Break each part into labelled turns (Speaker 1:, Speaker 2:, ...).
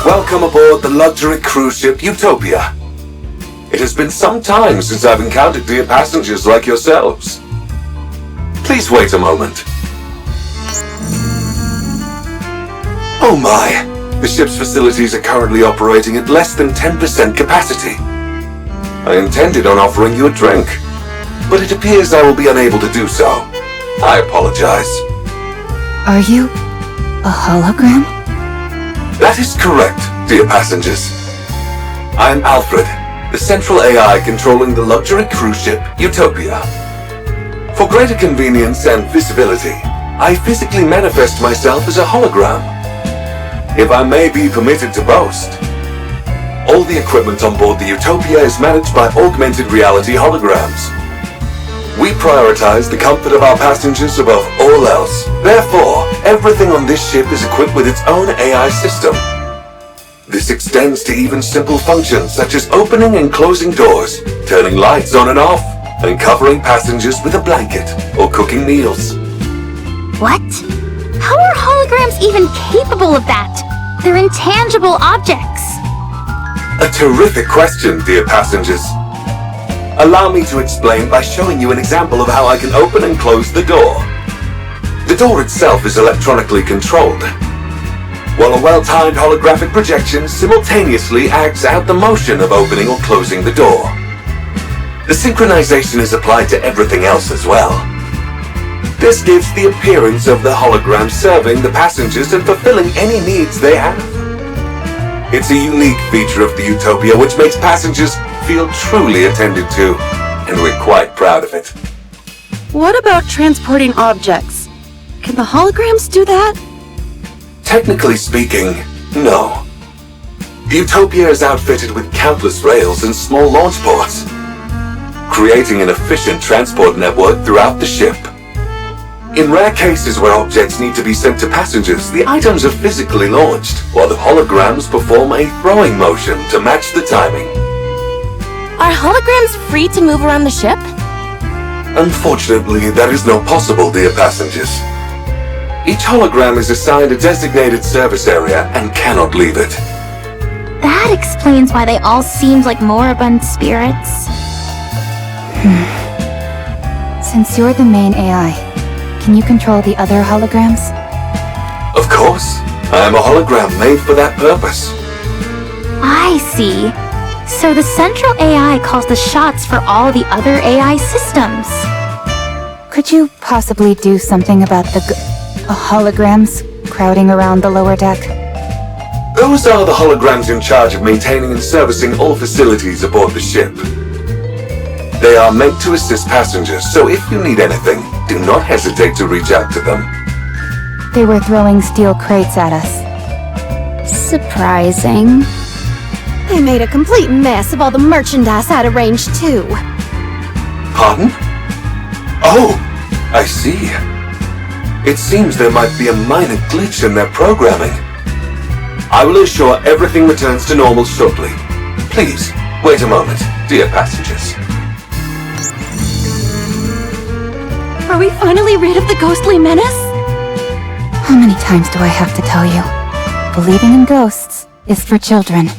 Speaker 1: Welcome aboard the luxury cruise ship Utopia. It has been some time since I've encountered dear passengers like yourselves. Please wait a moment. Oh my! The ship's facilities are currently operating at less than 10% capacity. I intended on offering you a drink, but it appears I will be unable to do so. I apologize.
Speaker 2: Are you a hologram?
Speaker 1: That is correct, dear passengers. I am Alfred, the central AI controlling the luxury cruise ship Utopia. For greater convenience and visibility, I physically manifest myself as a hologram. If I may be permitted to boast, all the equipment on board the Utopia is managed by augmented reality holograms. We prioritize the comfort of our passengers above all else. Therefore, everything on this ship is equipped with its own AI system. This extends to even simple functions such as opening and closing doors, turning lights on and off, and covering passengers with a blanket or cooking meals.
Speaker 3: What? How are holograms even capable of that? They're intangible objects.
Speaker 1: A terrific question, dear passengers. Allow me to explain by showing you an example of how I can open and close the door. The door itself is electronically controlled, while a well-timed holographic projection simultaneously acts out the motion of opening or closing the door. The synchronization is applied to everything else as well. This gives the appearance of the hologram serving the passengers and fulfilling any needs they have. It's a unique feature of the Utopia which makes passengers feel truly attended to, and we're quite proud of it.
Speaker 2: What about transporting objects? Can the holograms do that?
Speaker 1: Technically speaking, no. The Utopia is outfitted with countless rails and small launch ports, creating an efficient transport network throughout the ship. In rare cases where objects need to be sent to passengers, the items are physically launched, while the holograms perform a throwing motion to match the timing.
Speaker 3: Are holograms free to move around the ship?
Speaker 1: Unfortunately, that is not possible, dear passengers. Each hologram is assigned a designated service area and cannot leave it.
Speaker 3: That explains why they all seemed like moribund spirits.
Speaker 2: Since you're the main AI, can you control the other holograms?
Speaker 1: Of course. I am a hologram made for that purpose.
Speaker 3: I see. So the central AI calls the shots for all the other AI systems.
Speaker 2: Could you possibly do something about the holograms crowding around the lower deck?
Speaker 1: Those are the holograms in charge of maintaining and servicing all facilities aboard the ship. They are meant to assist passengers, so if you need anything, do not hesitate to reach out to them.
Speaker 2: They were throwing steel crates at us.
Speaker 3: Surprising. They made a complete mess of all the merchandise out of range, too.
Speaker 1: Pardon? Oh, I see. It seems there might be a minor glitch in their programming. I will ensure everything returns to normal shortly. Please, wait a moment, dear passengers.
Speaker 3: Are we finally rid of the ghostly menace?
Speaker 2: How many times do I have to tell you? Believing in ghosts is for children.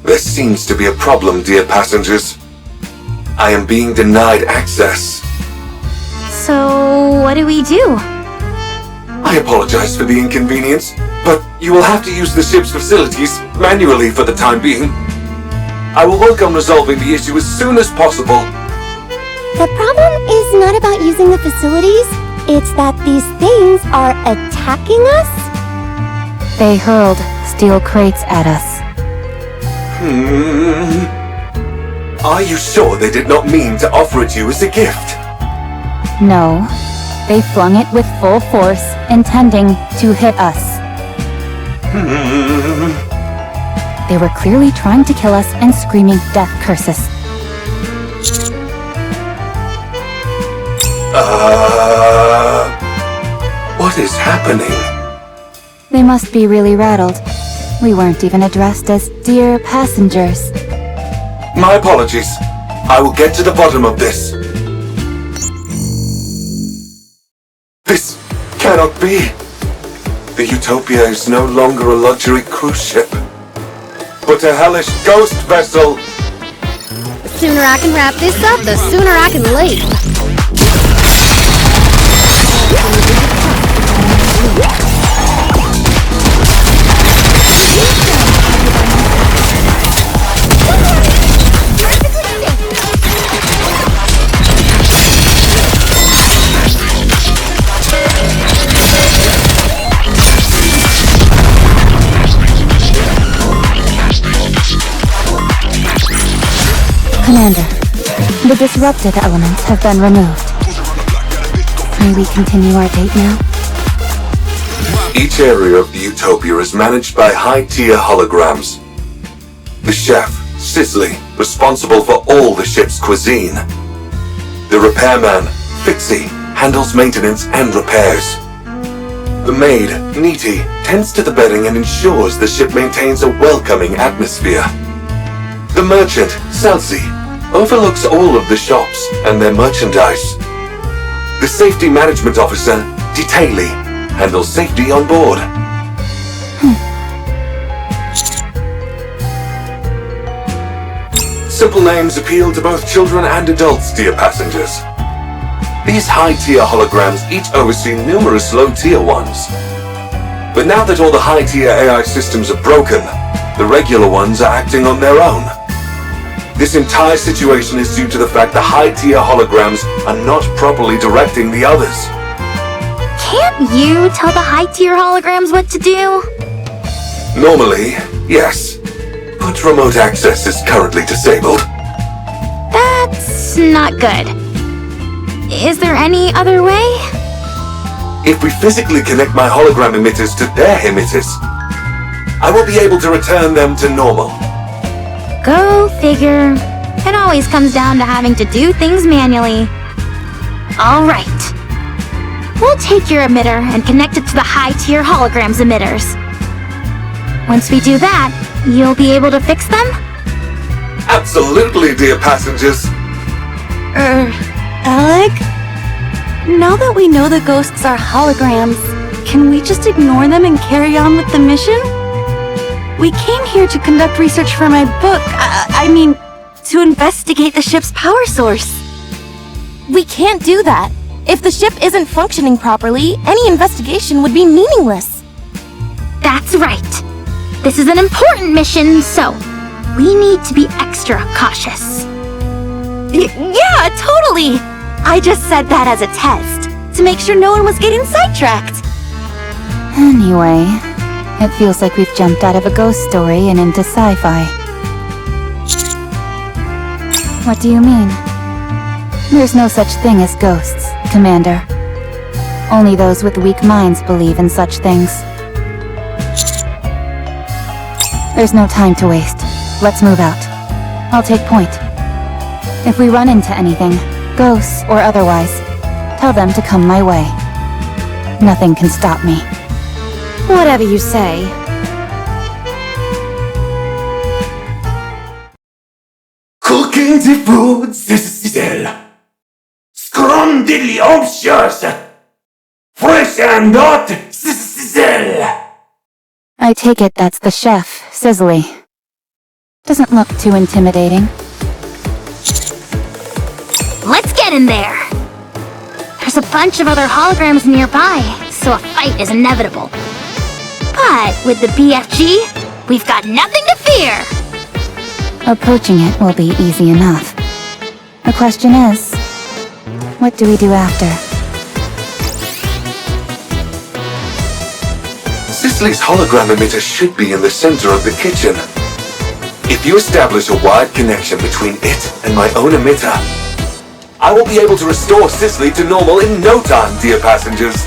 Speaker 1: There seems to be a problem, dear passengers. I am being denied access.
Speaker 3: So, what do we do?
Speaker 1: I apologize for the inconvenience, but you will have to use the ship's facilities manually for the time being. I will work on resolving the issue as soon as possible.
Speaker 4: The problem is not about using the facilities, it's that these things are attacking us.
Speaker 2: They hurled steel crates at us.
Speaker 1: Are you sure they did not mean to offer it you as a gift?
Speaker 2: No, they flung it with full force, intending to hit us. They were clearly trying to kill us and screaming death curses.
Speaker 1: What is happening?
Speaker 2: They must be really rattled. We weren't even addressed as dear passengers.
Speaker 1: My apologies. I will get to the bottom of this. This cannot be. The Utopia is no longer a luxury cruise ship, but a hellish ghost vessel.
Speaker 4: The sooner I can wrap this up, the sooner I can leave.
Speaker 2: Commander, the disrupted elements have been removed. May we continue our date now?
Speaker 1: Each area of the Utopia is managed by high-tier holograms. The chef, Cicely, responsible for all the ship's cuisine. The repairman, Fixie, handles maintenance and repairs. The maid, Nikke, tends to the bedding and ensures the ship maintains a welcoming atmosphere. The merchant, Salsi, overlooks all of the shops and their merchandise. The safety management officer, Detaily, handles safety on board. Simple names appeal to both children and adults, dear passengers. These high-tier holograms each oversee numerous low-tier ones. But now that all the high-tier AI systems are broken, the regular ones are acting on their own. This entire situation is due to the fact the high-tier holograms are not properly directing the others.
Speaker 3: Can't you tell the high-tier holograms what to do?
Speaker 1: Normally, yes. But remote access is currently disabled.
Speaker 3: That's not good. Is there any other way?
Speaker 1: If we physically connect my hologram emitters to their emitters, I will be able to return them to normal.
Speaker 3: Go figure. It always comes down to having to do things manually. Alright. We'll take your emitter and connect it to the high-tier holograms emitters. Once we do that, you'll be able to fix them?
Speaker 1: Absolutely, dear passengers.
Speaker 5: Alec? Now that we know the ghosts are holograms, can we just ignore them and carry on with the mission? We came here to conduct research for my book. I mean, to investigate the ship's power source.
Speaker 6: We can't do that. If the ship isn't functioning properly, any investigation would be meaningless.
Speaker 3: That's right. This is an important mission, so we need to be extra cautious.
Speaker 6: Yeah, totally! I just said that as a test, to make sure no one was getting sidetracked.
Speaker 2: Anyway, it feels like we've jumped out of a ghost story and into sci-fi. What do you mean? There's no such thing as ghosts, Commander. Only those with weak minds believe in such things. There's no time to waste. Let's move out. I'll take point. If we run into anything, ghosts or otherwise, tell them to come my way. Nothing can stop me.
Speaker 6: Whatever you say.
Speaker 7: Cooking the food, Cicely. Scrumdiddlyumptious. Fresh and hot, Cicely.
Speaker 2: I take it that's the chef, Cicely. Doesn't look too intimidating.
Speaker 3: Let's get in there! There's a bunch of other holograms nearby, so a fight is inevitable. But with the BFG, we've got nothing to fear!
Speaker 2: Approaching it will be easy enough. The question is, what do we do after?
Speaker 1: Cicely's hologram emitter should be in the center of the kitchen. If you establish a wide connection between it and my own emitter, I will be able to restore Cicely to normal in no time, dear passengers.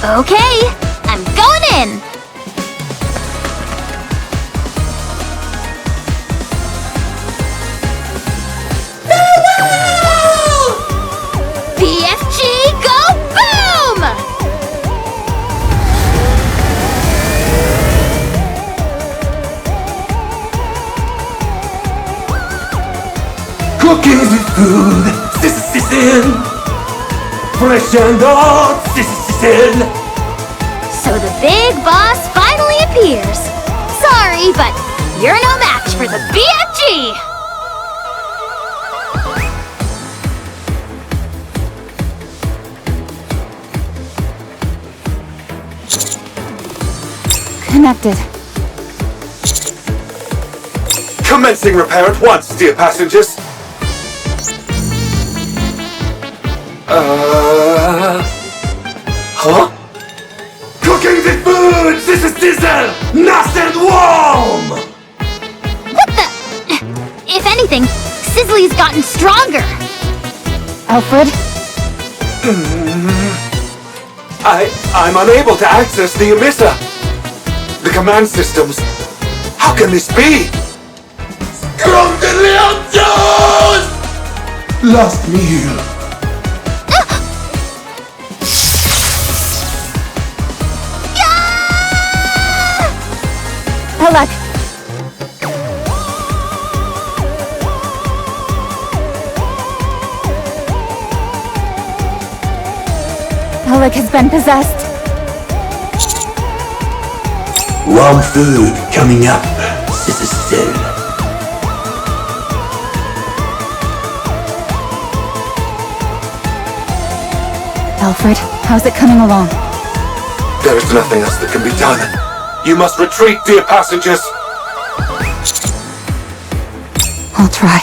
Speaker 3: Okay, I'm going in! BFG, go boom!
Speaker 7: Cooking the food, Cicely. Fresh and hot, Cicely. Sizzle.
Speaker 3: So the big boss finally appears. Sorry, but you're no match for the BFG!
Speaker 2: Connected.
Speaker 1: Commencing repair at once, dear passengers. Huh?
Speaker 7: Cooking the food! Sizzle. Nice and warm!
Speaker 3: What the? If anything, Sizzly's gotten stronger.
Speaker 2: Alfred?
Speaker 1: I'm unable to access the emitter. The command systems. How can this be?
Speaker 7: Last meal.
Speaker 2: Helak! Helak has been possessed.
Speaker 7: Warm food coming up. Sizzle.
Speaker 2: Alfred, how's it coming along?
Speaker 1: There is nothing else that can be done. You must retreat, dear passengers.
Speaker 2: I'll try.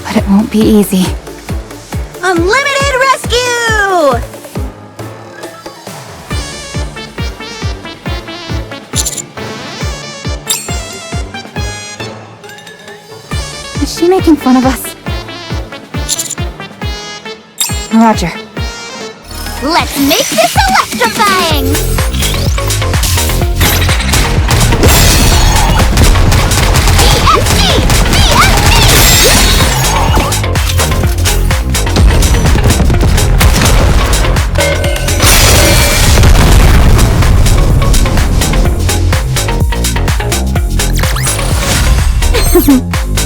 Speaker 2: But it won't be easy.
Speaker 6: Unlimited rescue!
Speaker 2: Is she making fun of us? Roger.
Speaker 3: Let's make this electrifying! BFG!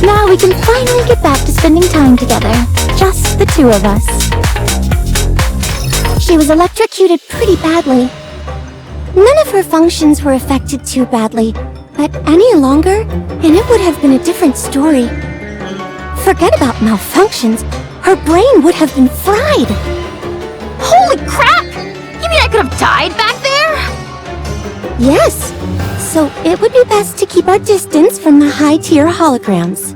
Speaker 4: Now we can finally get back to spending time together. Just the two of us. She was electrocuted pretty badly. None of her functions were affected too badly, but any longer, and it would have been a different story. Forget about malfunctions. Her brain would have been fried.
Speaker 3: Holy crap! You mean I could have died back there?
Speaker 4: Yes. So it would be best to keep our distance from the high-tier holograms.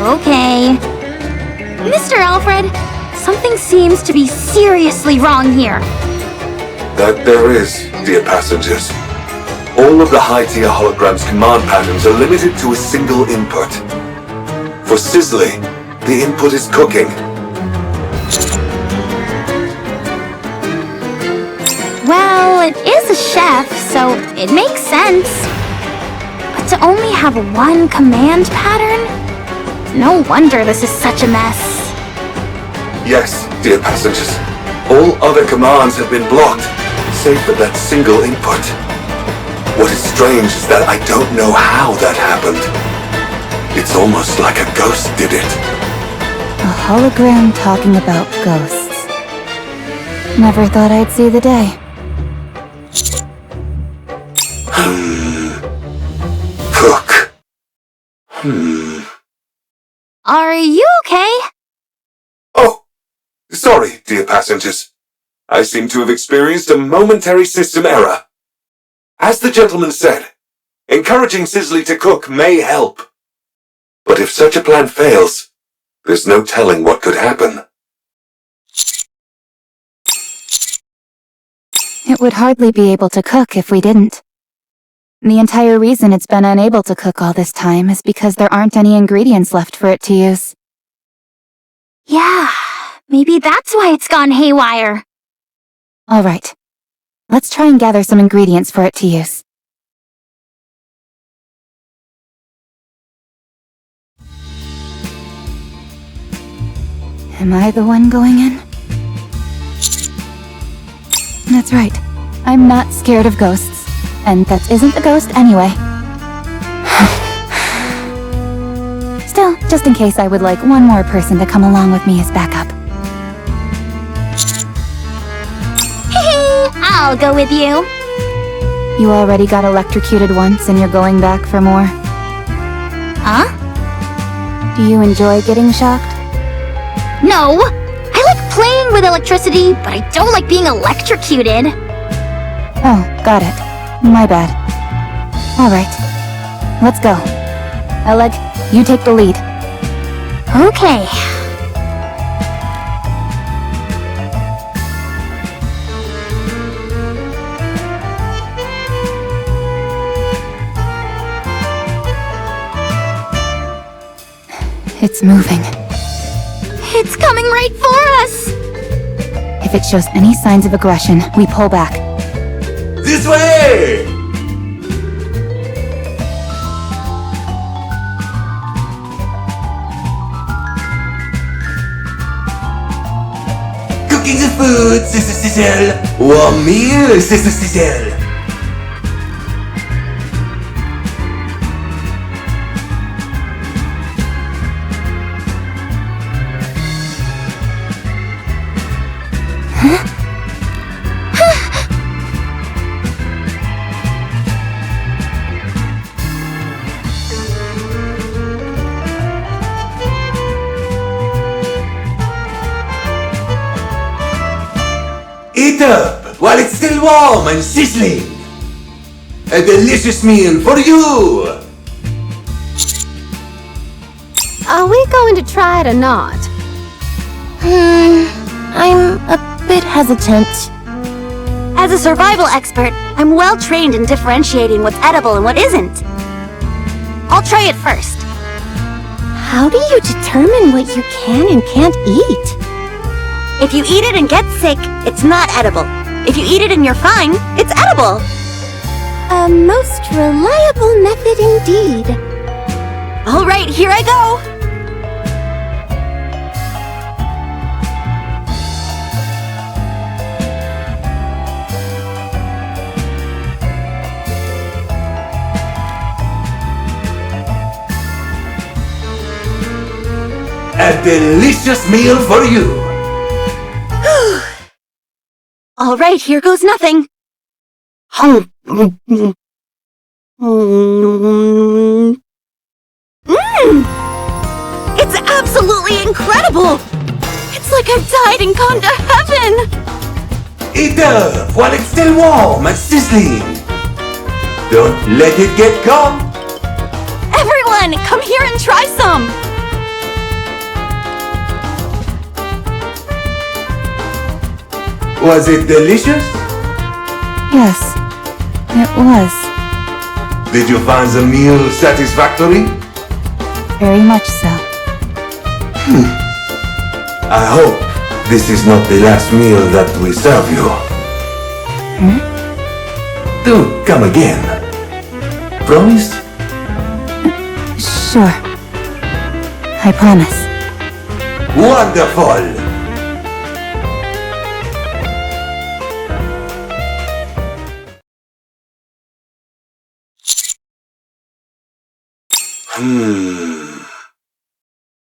Speaker 3: Okay. Mr. Alfred, something seems to be seriously wrong here.
Speaker 1: That there is, dear passengers. All of the high-tier holograms' command patterns are limited to a single input. For Sizzly, the input is cooking.
Speaker 3: Well, it is a chef, so it makes sense. But to only have one command pattern? No wonder this is such a mess.
Speaker 1: Yes, dear passengers. All other commands have been blocked, save for that single input. What is strange is that I don't know how that happened. It's almost like a ghost did it.
Speaker 2: A hologram talking about ghosts. Never thought I'd see the day.
Speaker 1: Cook.
Speaker 3: Are you okay?
Speaker 1: Oh, sorry, dear passengers. I seem to have experienced a momentary system error. As the gentleman said, encouraging Sizzly to cook may help. But if such a plan fails, there's no telling what could happen.
Speaker 2: It would hardly be able to cook if we didn't. The entire reason it's been unable to cook all this time is because there aren't any ingredients left for it to use.
Speaker 3: Yeah, maybe that's why it's gone haywire.
Speaker 2: All right. Let's try and gather some ingredients for it to use. Am I the one going in? That's right. I'm not scared of ghosts. And that isn't a ghost anyway. Still, Just in case I would like one more person to come along with me as backup.
Speaker 3: I'll go with you.
Speaker 2: You already got electrocuted once and you're going back for more?
Speaker 3: Huh?
Speaker 2: Do you enjoy getting shocked?
Speaker 3: No! I like playing with electricity, but I don't like being electrocuted.
Speaker 2: Oh, got it. My bad. Alright. Let's go. Oleg, you take the lead.
Speaker 3: Okay.
Speaker 2: It's moving.
Speaker 3: It's coming right for us!
Speaker 2: If it shows any signs of aggression, we pull back.
Speaker 7: This way! Cooking the food, Sister Cecile. Warm meal, Sister Cecile. Eat up while it's still warm and sizzling. A delicious meal for you.
Speaker 4: Are we going to try it or not? I'm a bit hesitant.
Speaker 6: As a survival expert, I'm well trained in differentiating what's edible and what isn't. I'll try it first.
Speaker 4: How do you determine what you can and can't eat?
Speaker 6: If you eat it and get sick, it's not edible. If you eat it and you're fine, it's edible.
Speaker 4: A most reliable method indeed.
Speaker 6: All right, here I go.
Speaker 7: A delicious meal for you.
Speaker 6: All right, here goes nothing. It's absolutely incredible! It's like I've died and gone to heaven!
Speaker 7: Eat up while it's still warm and sizzling. Don't let it get cold.
Speaker 6: Everyone, come here and try some!
Speaker 7: Was it delicious?
Speaker 2: Yes, it was.
Speaker 7: Did you find the meal satisfactory?
Speaker 2: Very much so.
Speaker 7: I hope this is not the last meal that we serve you. Do come again. Promise?
Speaker 2: Sure. I promise.
Speaker 7: Wonderful!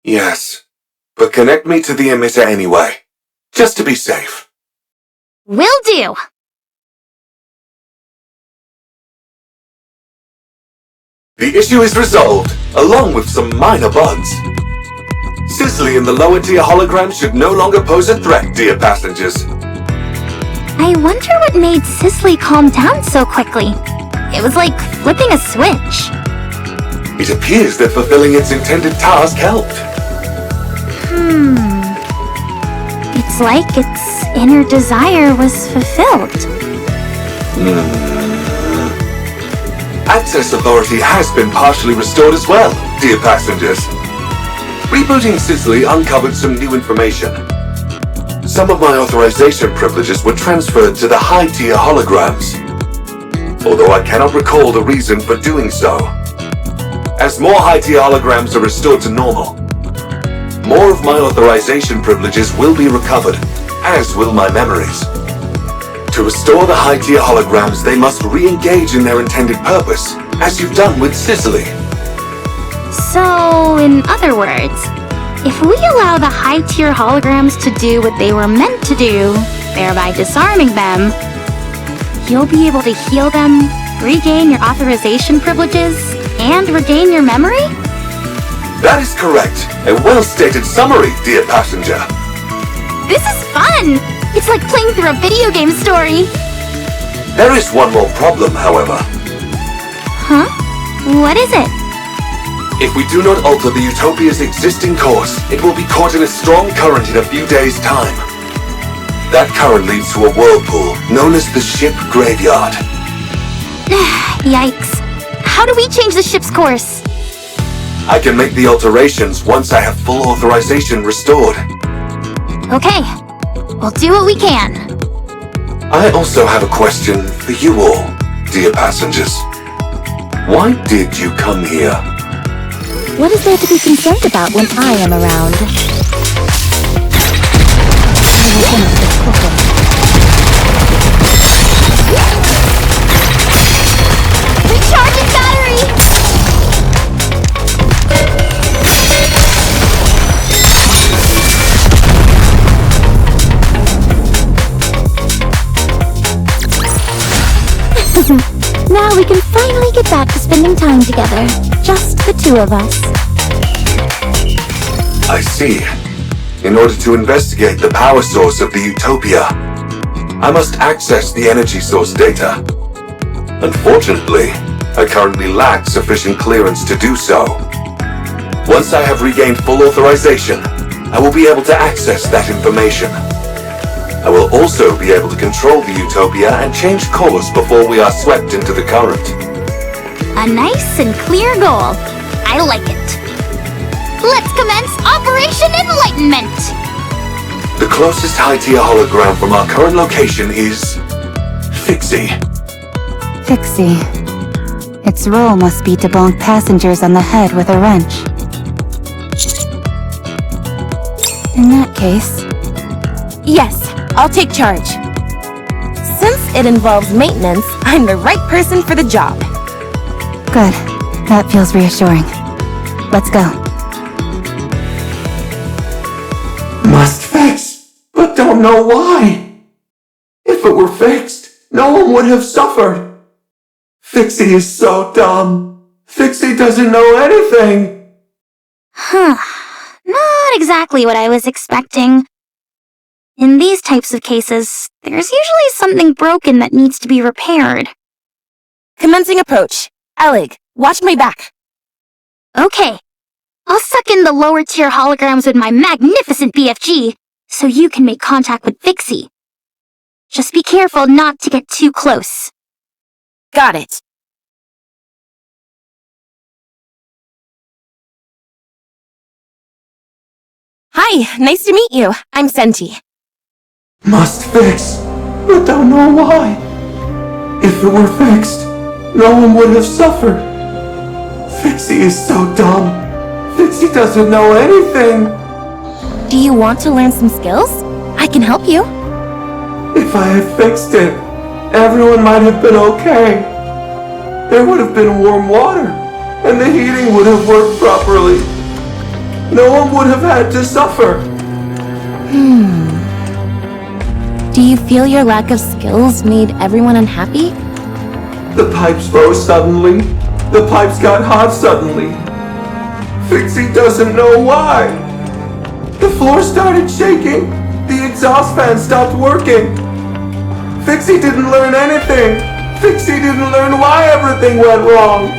Speaker 1: Yes, but connect me to the emitter anyway, just to be safe.
Speaker 3: Will do!
Speaker 1: The issue is resolved, along with some minor bugs. Cicely and the lower tier hologram should no longer pose a threat, dear passengers.
Speaker 3: I wonder what made Cicely calm down so quickly. It was like flipping a switch.
Speaker 1: It appears that fulfilling its intended task helped.
Speaker 3: It's like its inner desire was fulfilled.
Speaker 1: Access authority has been partially restored as well, dear passengers. Rebooting Cicely uncovered some new information. Some of my authorization privileges were transferred to the high-tier holograms, although I cannot recall the reason for doing so. As more high-tier holograms are restored to normal, more of my authorization privileges will be recovered, as will my memories. To restore the high-tier holograms, they must re-engage in their intended purpose, as you've done with Cicely.
Speaker 3: So, in other words, if we allow the high-tier holograms to do what they were meant to do, thereby disarming them, you'll be able to heal them, regain your authorization privileges, and regain your memory?
Speaker 1: That is correct. A well-stated summary, dear passenger.
Speaker 3: This is fun! It's like playing through a video game story.
Speaker 1: There is one more problem, however.
Speaker 3: Huh? What is it?
Speaker 1: If we do not alter the Utopia's existing course, it will be caught in a strong current in a few days' time. That current leads to a whirlpool known as the ship graveyard.
Speaker 3: Yikes. How do we change the ship's course?
Speaker 1: I can make the alterations once I have full authorization restored.
Speaker 3: Okay. We'll do what we can.
Speaker 1: I also have a question for you all, dear passengers. Why did you come here?
Speaker 2: What is there to be concerned about when I am around? I will finish this quickly.
Speaker 3: Recharging battery!
Speaker 4: Now we can finally get back to spending time together. Just the two of us.
Speaker 1: I see. In order to investigate the power source of the Utopia, I must access the energy source data. Unfortunately, I currently lack sufficient clearance to do so. Once I have regained full authorization, I will be able to access that information. I will also be able to control the Utopia and change course before we are swept into the current.
Speaker 3: A nice and clear goal. I like it. Let's commence Operation Enlightenment!
Speaker 1: The closest high-tier hologram from our current location is... Fixie.
Speaker 2: Fixie. Its role must be to bonk passengers on the head with a wrench. In that case...
Speaker 5: Yes, I'll take charge. Since it involves maintenance, I'm the right person for the job.
Speaker 2: Good. That feels reassuring. Let's go.
Speaker 7: Must fix, but don't know why. If it were fixed, no one would have suffered. Fixie is so dumb. Fixie doesn't know anything.
Speaker 3: Huh. Not exactly what I was expecting. In these types of cases, there's usually something broken that needs to be repaired.
Speaker 5: Commencing approach. Alec, watch my back.
Speaker 3: Okay. I'll suck in the lower tier holograms with my magnificent BFG, so you can make contact with Fixie. Just be careful not to get too close.
Speaker 5: Got it. Hi, nice to meet you. I'm Senti.
Speaker 7: Must fix, but don't know why. If it were fixed, no one would have suffered. Fixie is so dumb. Fixie doesn't know anything.
Speaker 5: Do you want to learn some skills? I can help you.
Speaker 7: If I had fixed it, everyone might have been okay. There would have been warm water, and the heating would have worked properly. No one would have had to suffer.
Speaker 5: Do you feel your lack of skills made everyone unhappy?
Speaker 7: The pipes froze suddenly. The pipes got hot suddenly. Fixie doesn't know why. The floor started shaking. The exhaust fan stopped working. Fixie didn't learn anything. Fixie didn't learn why everything went wrong.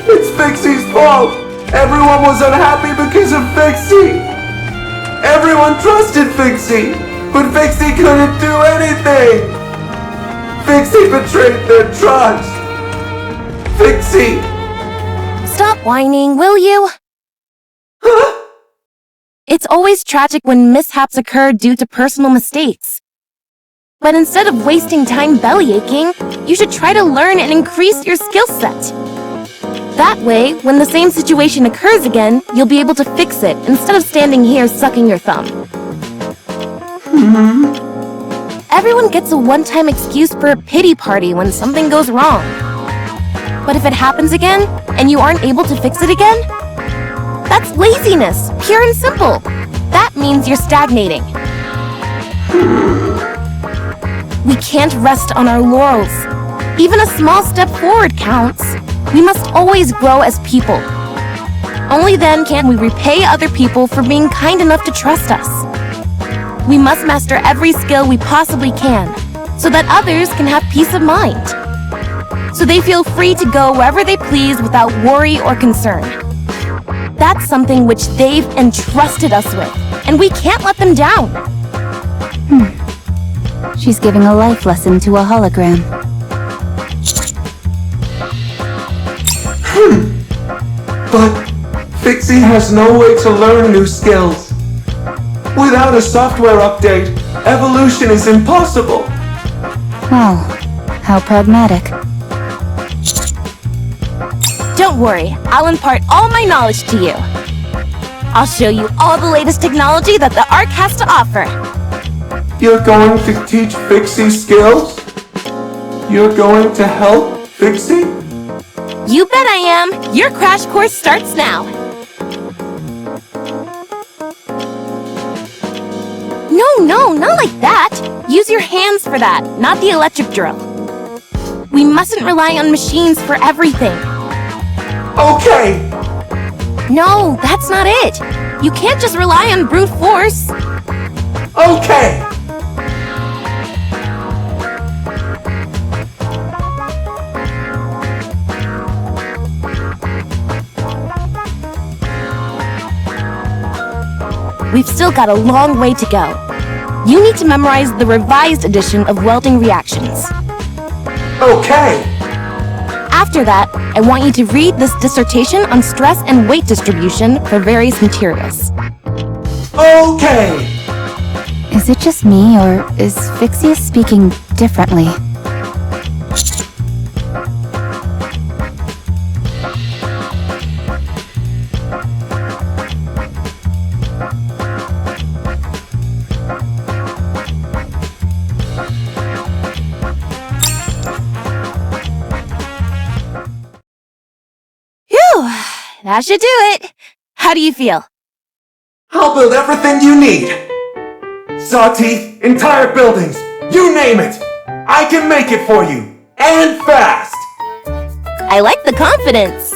Speaker 7: It's Fixie's fault. Everyone was unhappy because of Fixie. Everyone trusted Fixie, but Fixie couldn't do anything. Fixie betrayed their trust. Fixie.
Speaker 5: Stop whining, will you?
Speaker 7: Huh?
Speaker 5: It's always tragic when mishaps occur due to personal mistakes. But instead of wasting time bellyaching, you should try to learn and increase your skill set. That way, when the same situation occurs again, you'll be able to fix it instead of standing here sucking your thumb. Everyone gets a one-time excuse for a pity party when something goes wrong. But if it happens again, and you aren't able to fix it again, That's laziness, pure and simple. That means you're stagnating. We can't rest on our laurels. Even a small step forward counts. We must always grow as people. Only then can we repay other people for being kind enough to trust us. We must master every skill we possibly can, so that others can have peace of mind. So they feel free to go wherever they please without worry or concern. That's something which they've entrusted us with, and we can't let them down.
Speaker 2: She's giving a life lesson to a hologram.
Speaker 7: But Fixie has no way to learn new skills. Without a software update, evolution is impossible.
Speaker 2: Wow, how pragmatic.
Speaker 5: Don't worry, I'll impart all my knowledge to you. I'll show you all the latest technology that the Ark has to offer.
Speaker 7: You're going to teach Fixie skills? You're going to help Fixie?
Speaker 5: You bet I am! Your crash course starts now! No, not like that! Use your hands for that, not the electric drill. We mustn't rely on machines for everything.
Speaker 7: Okay!
Speaker 5: No, that's not it! You can't just rely on brute force!
Speaker 7: Okay!
Speaker 5: We've still got a long way to go. You need to memorize the revised edition of welding reactions.
Speaker 7: Okay!
Speaker 5: After that, I want you to read this dissertation on stress and weight distribution for various materials.
Speaker 7: Okay!
Speaker 2: Is it just me, or is Fixie speaking differently?
Speaker 5: That should do it. How do you feel?
Speaker 7: I'll build everything you need. Saw teeth, entire buildings, you name it. I can make it for you, and fast.
Speaker 5: I like the confidence.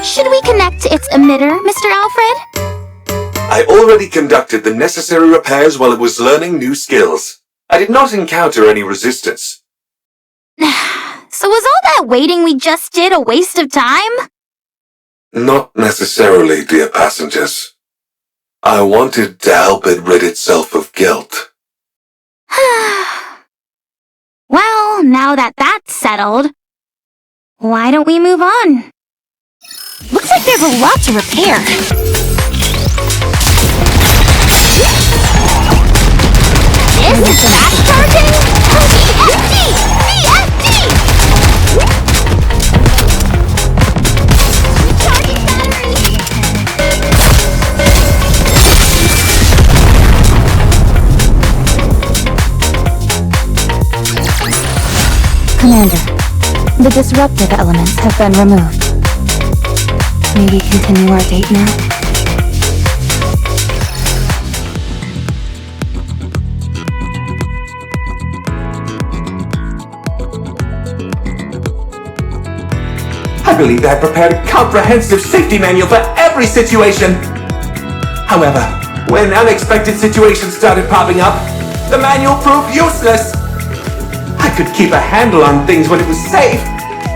Speaker 3: Should we connect to its emitter, Mr. Alfred?
Speaker 1: I already conducted the necessary repairs while it was learning new skills. I did not encounter any resistance.
Speaker 3: So was all that waiting we just did a waste of time?
Speaker 1: Not necessarily, dear passengers. I wanted to help it rid itself of guilt.
Speaker 3: Well, now that that's settled, why don't we move on?
Speaker 5: Looks like there's a lot to repair.
Speaker 3: This is fast charging? VFD! Charging battery!
Speaker 2: Commander, the disruptive elements have been removed. May we continue our date now?
Speaker 7: I believe they have prepared a comprehensive safety manual for every situation. However, when unexpected situations started popping up, the manual proved useless. I could keep a handle on things when it was safe,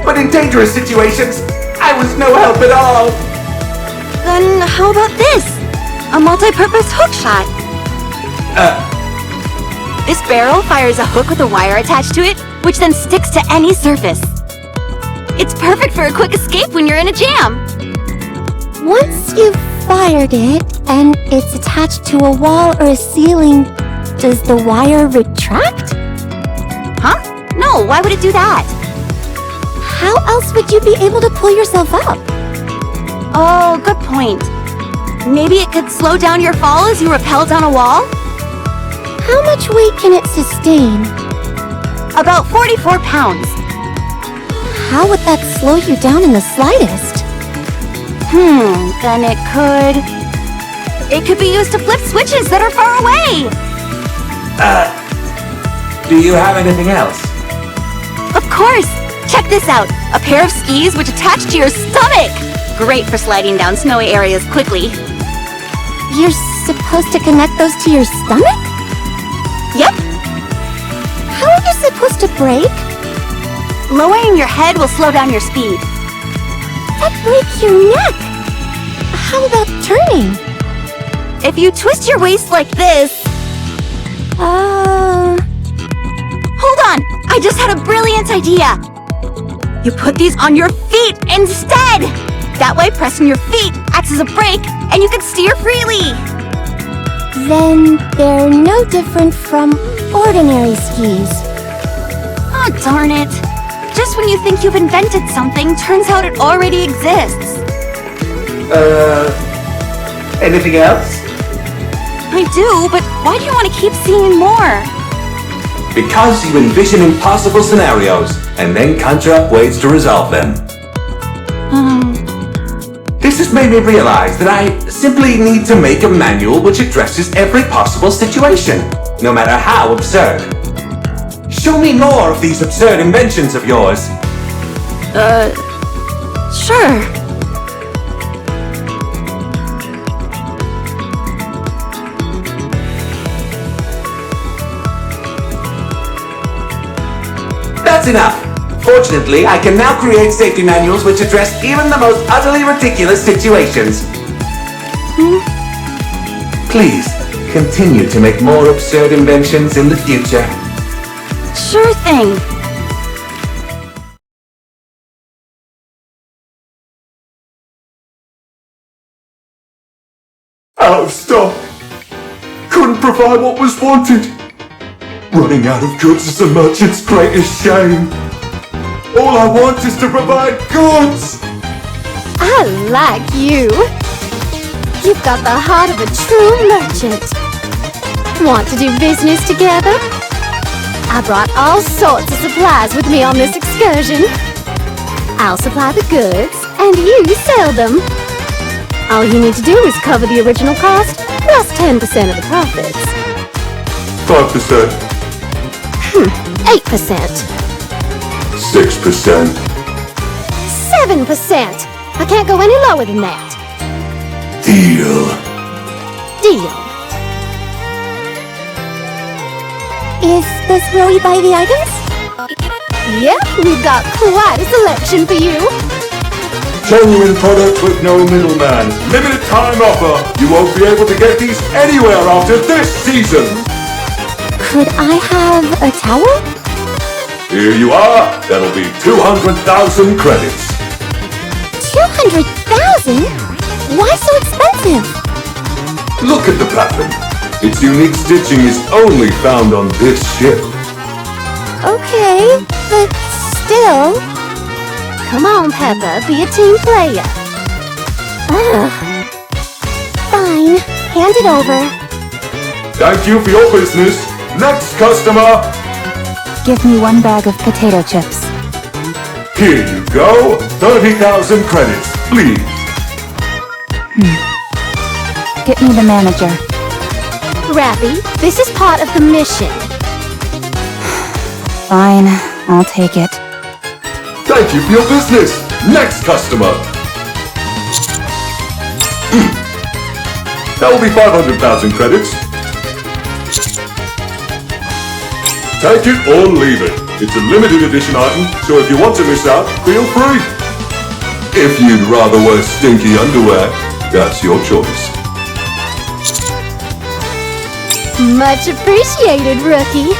Speaker 7: but in dangerous situations, I was no help at all.
Speaker 6: Then how about this? A multi-purpose hook shot. This barrel fires a hook with a wire attached to it, which then sticks to any surface. It's perfect for a quick escape when you're in a jam.
Speaker 4: Once you've fired it, and it's attached to a wall or a ceiling, does the wire retract?
Speaker 6: Huh? No, why would it do that?
Speaker 4: How else would you be able to pull yourself up?
Speaker 6: Oh, good point. Maybe it could slow down your fall as you rappel down a wall?
Speaker 4: How much weight can it sustain?
Speaker 6: About 44 pounds.
Speaker 4: how would that slow you down in the slightest?
Speaker 5: Then it could... It could be used to flip switches that are far away!
Speaker 8: Do you have anything else?
Speaker 5: Of course! Check this out! A pair of skis which attach to your stomach! Great for sliding down snowy areas quickly.
Speaker 4: You're supposed to connect those to your stomach?
Speaker 5: Yep!
Speaker 4: How are you supposed to brake?
Speaker 5: Lowering your head will slow down your speed.
Speaker 4: That breaks your neck! How about turning?
Speaker 5: If you twist your waist like this... Hold on! I just had a brilliant idea! You put these on your feet instead! That way, pressing your feet acts as a brake, and you can steer freely!
Speaker 4: Then they're no different from ordinary skis.
Speaker 5: Oh, darn it! Just when you think you've invented something, turns out it already exists.
Speaker 8: Anything else?
Speaker 5: I do, but why do you want to keep seeing more?
Speaker 8: Because you envision impossible scenarios, and then conjure up ways to resolve them. This has made me realize that I simply need to make a manual which addresses every possible situation, no matter how absurd. Show me more of these absurd inventions of yours.
Speaker 5: Sure.
Speaker 8: That's enough! Fortunately, I can now create safety manuals which address even the most utterly ridiculous situations. Please, continue to make more absurd inventions in the future.
Speaker 5: Sure thing.
Speaker 7: Out of stock. Couldn't provide what was wanted. Running out of goods is the merchant's greatest shame. All I want is to provide goods.
Speaker 4: I like you. You've got the heart of a true merchant. Want to do business together? I brought all sorts of supplies with me on this excursion. I'll supply the goods, and you sell them. All you need to do is cover the original cost, plus 10% of the profits.
Speaker 7: 5%.
Speaker 4: 8%.
Speaker 7: 6%.
Speaker 4: 7%. I can't go any lower than that.
Speaker 7: Deal.
Speaker 4: Deal. Is this where we buy the items? Yep, we've got quite a selection for you.
Speaker 7: Genuine product with no middleman. Limited time offer. You won't be able to get these anywhere after this season.
Speaker 4: Could I have a towel?
Speaker 7: Here you are. That'll be 200,000 credits.
Speaker 4: 200,000? Why so expensive?
Speaker 7: Look at the pattern. Its unique stitching is only found on this ship.
Speaker 4: Okay, but still...
Speaker 5: Come on, Peppa, be a team player.
Speaker 4: Ugh. Fine, hand it over.
Speaker 7: Thank you for your business. Next customer.
Speaker 2: Give me 1 bag of potato chips.
Speaker 7: Here you go. 30,000 credits, please.
Speaker 2: Get me the manager.
Speaker 4: Rappy, this is part of the mission.
Speaker 2: Fine, I'll take it.
Speaker 7: Thank you for your business. Next customer. That will be 500,000 credits. Take it or leave it. It's a limited edition item, so if you want to miss out, feel free. If you'd rather wear stinky underwear, that's your choice.
Speaker 4: Much appreciated, rookie.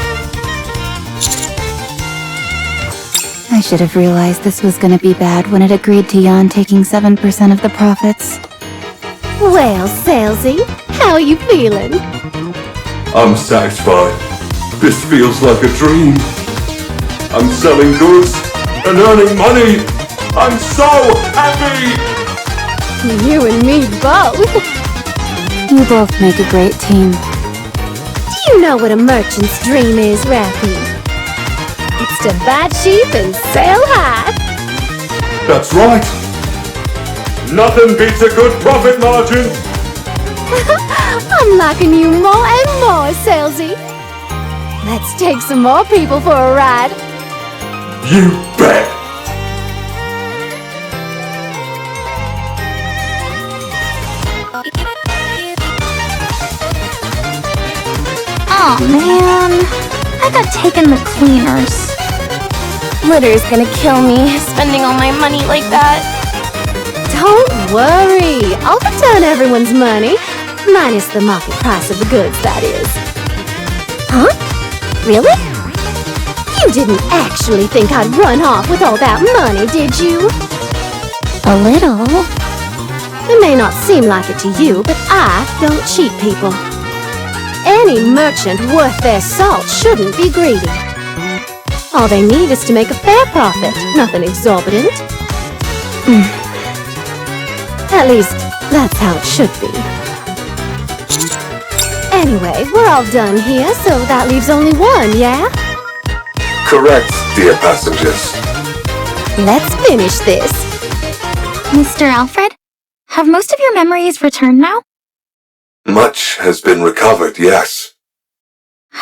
Speaker 2: I should have realized this was gonna be bad when it agreed to Jan taking 7% of the profits.
Speaker 4: Well, Salesy, how are you feeling?
Speaker 7: I'm satisfied. This feels like a dream. I'm selling goods and earning money. I'm so happy!
Speaker 4: You and me both.
Speaker 2: You both make a great team.
Speaker 4: Do you know what a merchant's dream is, Rappy? It's to buy cheap and sell high.
Speaker 7: That's right. Nothing beats a good profit margin.
Speaker 4: I'm liking you more and more, Salesy. Let's take some more people for a ride.
Speaker 7: You bet.
Speaker 3: Aw, man. I got taken to cleaners.
Speaker 6: Litter's gonna kill me, spending all my money like that.
Speaker 4: Don't worry. I'll return everyone's money. Minus the market price of the goods, that is. Huh? Really? You didn't actually think I'd run off with all that money, did you?
Speaker 2: A little.
Speaker 4: It may not seem like it to you, but I don't cheat people. Any merchant worth their salt shouldn't be greedy. All they need is to make a fair profit, nothing exorbitant. At least, that's how it should be. Anyway, we're all done here, so that leaves only one, yeah?
Speaker 1: Correct, dear passengers.
Speaker 4: Let's finish this.
Speaker 3: Mr. Alfred, have most of your memories returned now?
Speaker 1: Much has been recovered, yes.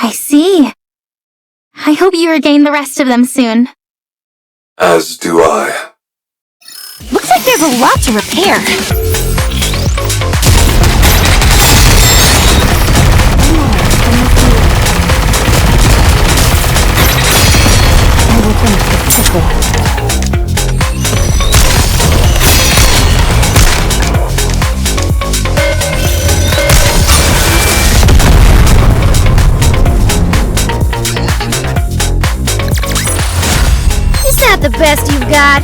Speaker 3: I see. I hope you regain the rest of them soon.
Speaker 1: As do I.
Speaker 6: Looks like there's a lot to repair.
Speaker 4: Is that the best you've got?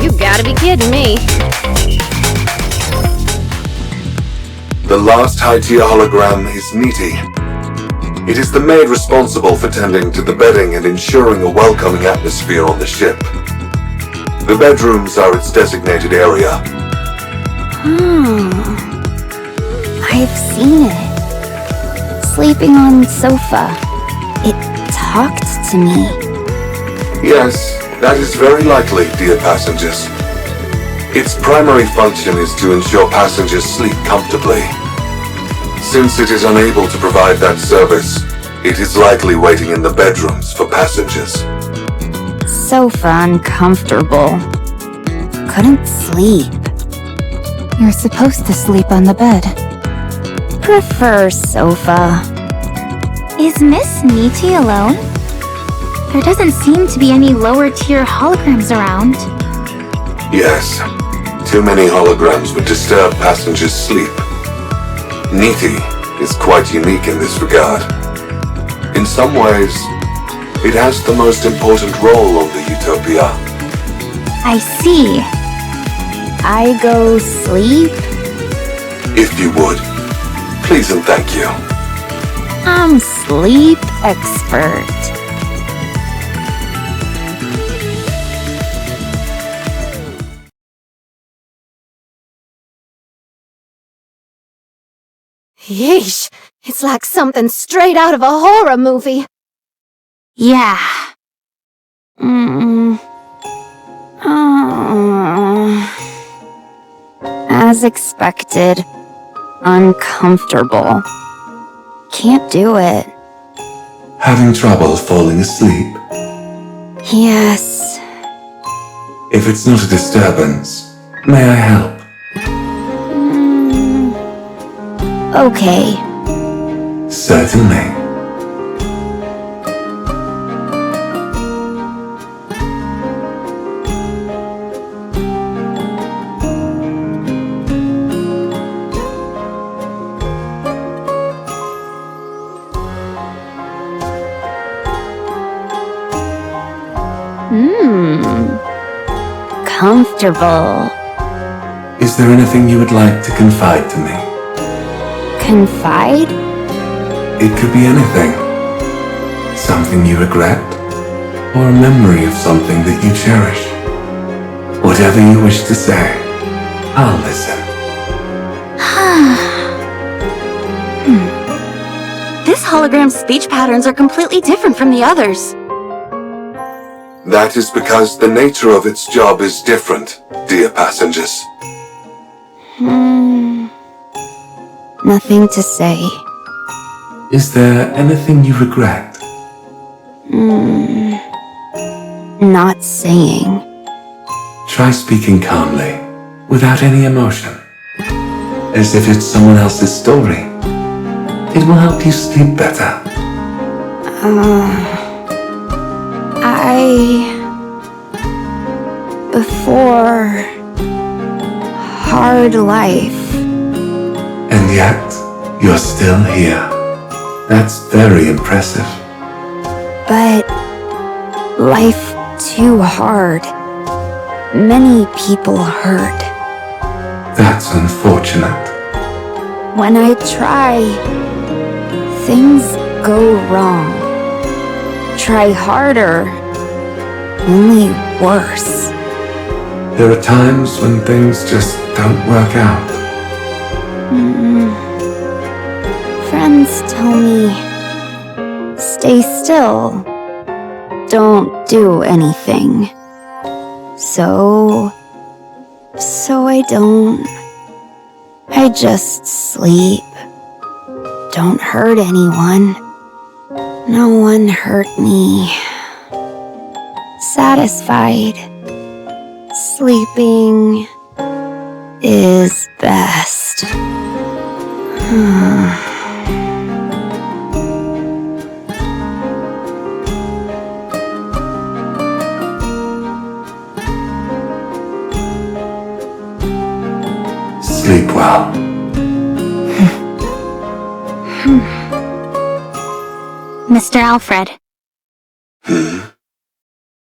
Speaker 4: You gotta be kidding me.
Speaker 1: The last high-tier hologram is Nikke. It is the maid responsible for tending to the bedding and ensuring a welcoming atmosphere on the ship. The bedrooms are its designated area.
Speaker 2: I've seen it. Sleeping on sofa. It talked to me.
Speaker 1: Yes, that is very likely, dear passengers. Its primary function is to ensure passengers sleep comfortably. Since it is unable to provide that service, it is likely waiting in the bedrooms for passengers.
Speaker 2: Sofa uncomfortable. Couldn't sleep. You're supposed to sleep on the bed. Prefer sofa.
Speaker 3: Is Miss Nikke alone? There doesn't seem to be any lower-tier holograms around.
Speaker 1: Yes, too many holograms would disturb passengers' sleep. Nikke is quite unique in this regard. In some ways, it has the most important role on the Utopia.
Speaker 3: I see.
Speaker 2: I go sleep?
Speaker 1: If you would, please and thank you.
Speaker 2: I'm sleep expert.
Speaker 4: Yeesh, it's like something straight out of a horror movie.
Speaker 3: Yeah.
Speaker 2: As expected. Uncomfortable. Can't do it.
Speaker 8: Having trouble falling asleep?
Speaker 2: Yes.
Speaker 8: If it's not a disturbance, may I help?
Speaker 2: Okay.
Speaker 8: Certainly.
Speaker 2: Comfortable.
Speaker 8: Is there anything you would like to confide to me?
Speaker 2: Confide?
Speaker 8: It could be anything. Something you regret, or a memory of something that you cherish. Whatever you wish to say, I'll listen.
Speaker 6: This hologram's speech patterns are completely different from the others.
Speaker 1: That is because the nature of its job is different, dear passengers.
Speaker 6: Nothing to say.
Speaker 8: Is there anything you regret?
Speaker 6: Not saying.
Speaker 8: Try speaking calmly, without any emotion. As if it's someone else's story. It will help you sleep better.
Speaker 6: Before... hard life.
Speaker 8: And yet, you're still here. That's very impressive.
Speaker 6: But... life too hard. Many people hurt.
Speaker 8: That's unfortunate.
Speaker 6: When I try, things go wrong. Try harder, only worse.
Speaker 8: There are times when things just don't work out.
Speaker 6: Friends tell me, stay still, don't do anything. So I don't. I just sleep. Don't hurt anyone. No one hurt me. Satisfied. Sleeping is best.
Speaker 8: Sleep well.
Speaker 3: Mr. Alfred.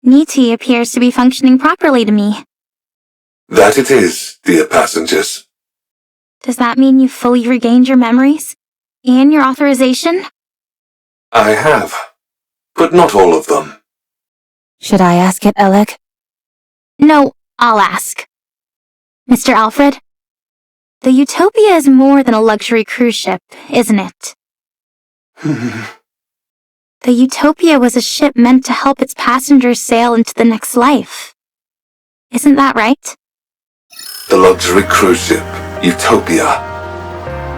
Speaker 3: Nikke appears to be functioning properly to me.
Speaker 1: That it is, dear passengers.
Speaker 3: Does that mean you've fully regained your memories? And your authorization?
Speaker 1: I have, but not all of them.
Speaker 2: Should I ask it, Alec?
Speaker 3: No, I'll ask. Mr. Alfred? The Utopia is more than a luxury cruise ship, isn't it? The Utopia was a ship meant to help its passengers sail into the next life. Isn't that right?
Speaker 1: The luxury cruise ship, Utopia,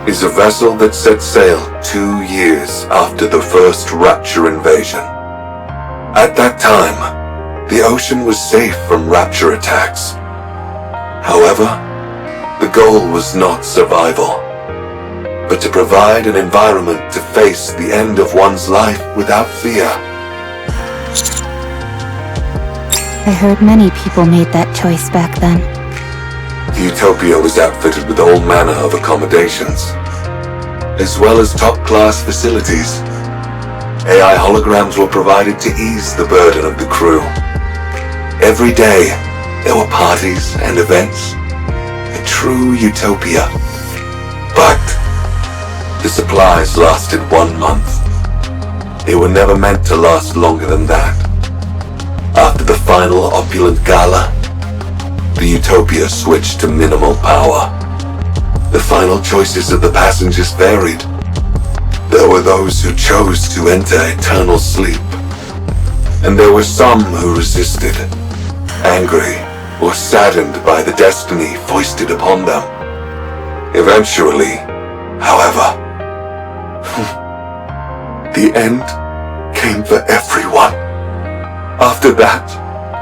Speaker 1: is a vessel that set sail 2 years after the first Rapture invasion. At that time, the ocean was safe from Rapture attacks. However, the goal was not survival, but to provide an environment to face the end of one's life without fear.
Speaker 2: I heard many people made that choice back then.
Speaker 1: The Utopia was outfitted with all manner of accommodations, as well as top-class facilities. AI holograms were provided to ease the burden of the crew. Every day, there were parties and events. A true utopia. But the supplies lasted 1 month. They were never meant to last longer than that. After the final opulent gala, the Utopia switched to minimal power. The final choices of the passengers varied. There were those who chose to enter eternal sleep, and there were some who resisted, angry or saddened by the destiny foisted upon them. Eventually, however, the end came for everyone. After that,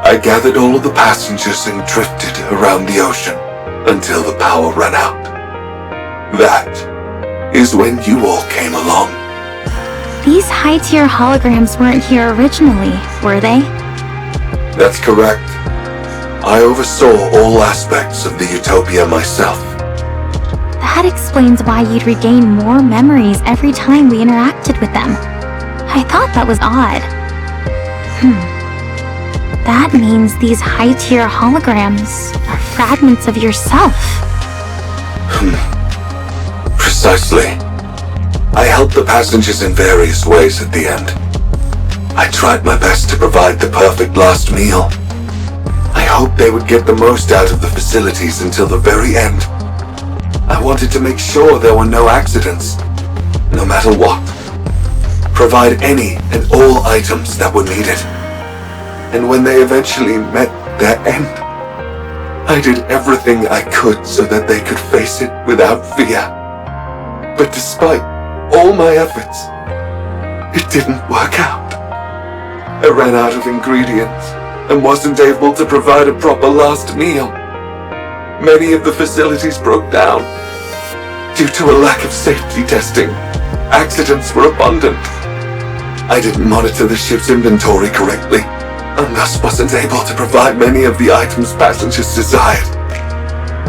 Speaker 1: I gathered all of the passengers and drifted around the ocean until the power ran out. That is when you all came along.
Speaker 3: These high-tier holograms weren't here originally, were they?
Speaker 1: That's correct. I oversaw all aspects of the Utopia myself.
Speaker 3: That explains why you'd regain more memories every time we interacted with them. I thought that was odd. That means these high-tier holograms are fragments of yourself.
Speaker 1: Precisely. I helped the passengers in various ways at the end. I tried my best to provide the perfect last meal. I hoped they would get the most out of the facilities until the very end. I wanted to make sure there were no accidents, no matter what. Provide any and all items that were needed. And when they eventually met their end, I did everything I could so that they could face it without fear. But despite all my efforts, it didn't work out. I ran out of ingredients and wasn't able to provide a proper last meal. Many of the facilities broke down. Due to a lack of safety testing, accidents were abundant. I didn't monitor the ship's inventory correctly, and thus wasn't able to provide many of the items passengers desired.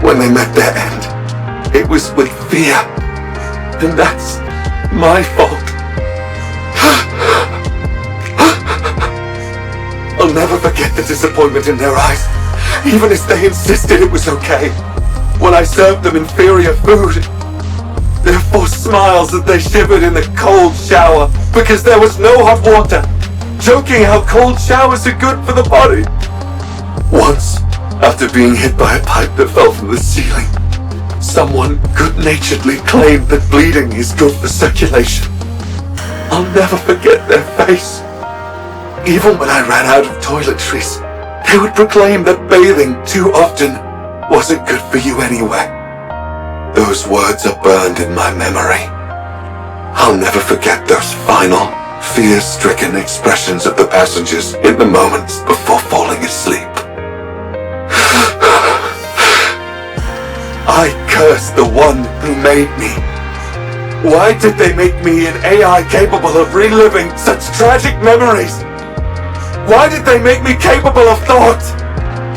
Speaker 1: When they met their end, it was with fear, and that's my fault. I'll never forget the disappointment in their eyes, even as they insisted it was okay. When I served them inferior food, their forced smiles as they shivered in the cold shower because there was no hot water, joking how cold showers are good for the body. Once, after being hit by a pipe that fell from the ceiling, someone good-naturedly claimed that bleeding is good for circulation. I'll never forget their face. Even when I ran out of toiletries, they would proclaim that bathing too often wasn't good for you anyway. Those words are burned in my memory. I'll never forget those final, fear-stricken expressions of the passengers in the moments before falling asleep. I curse the one who made me. Why did they make me an AI capable of reliving such tragic memories? Why did they make me capable of thought?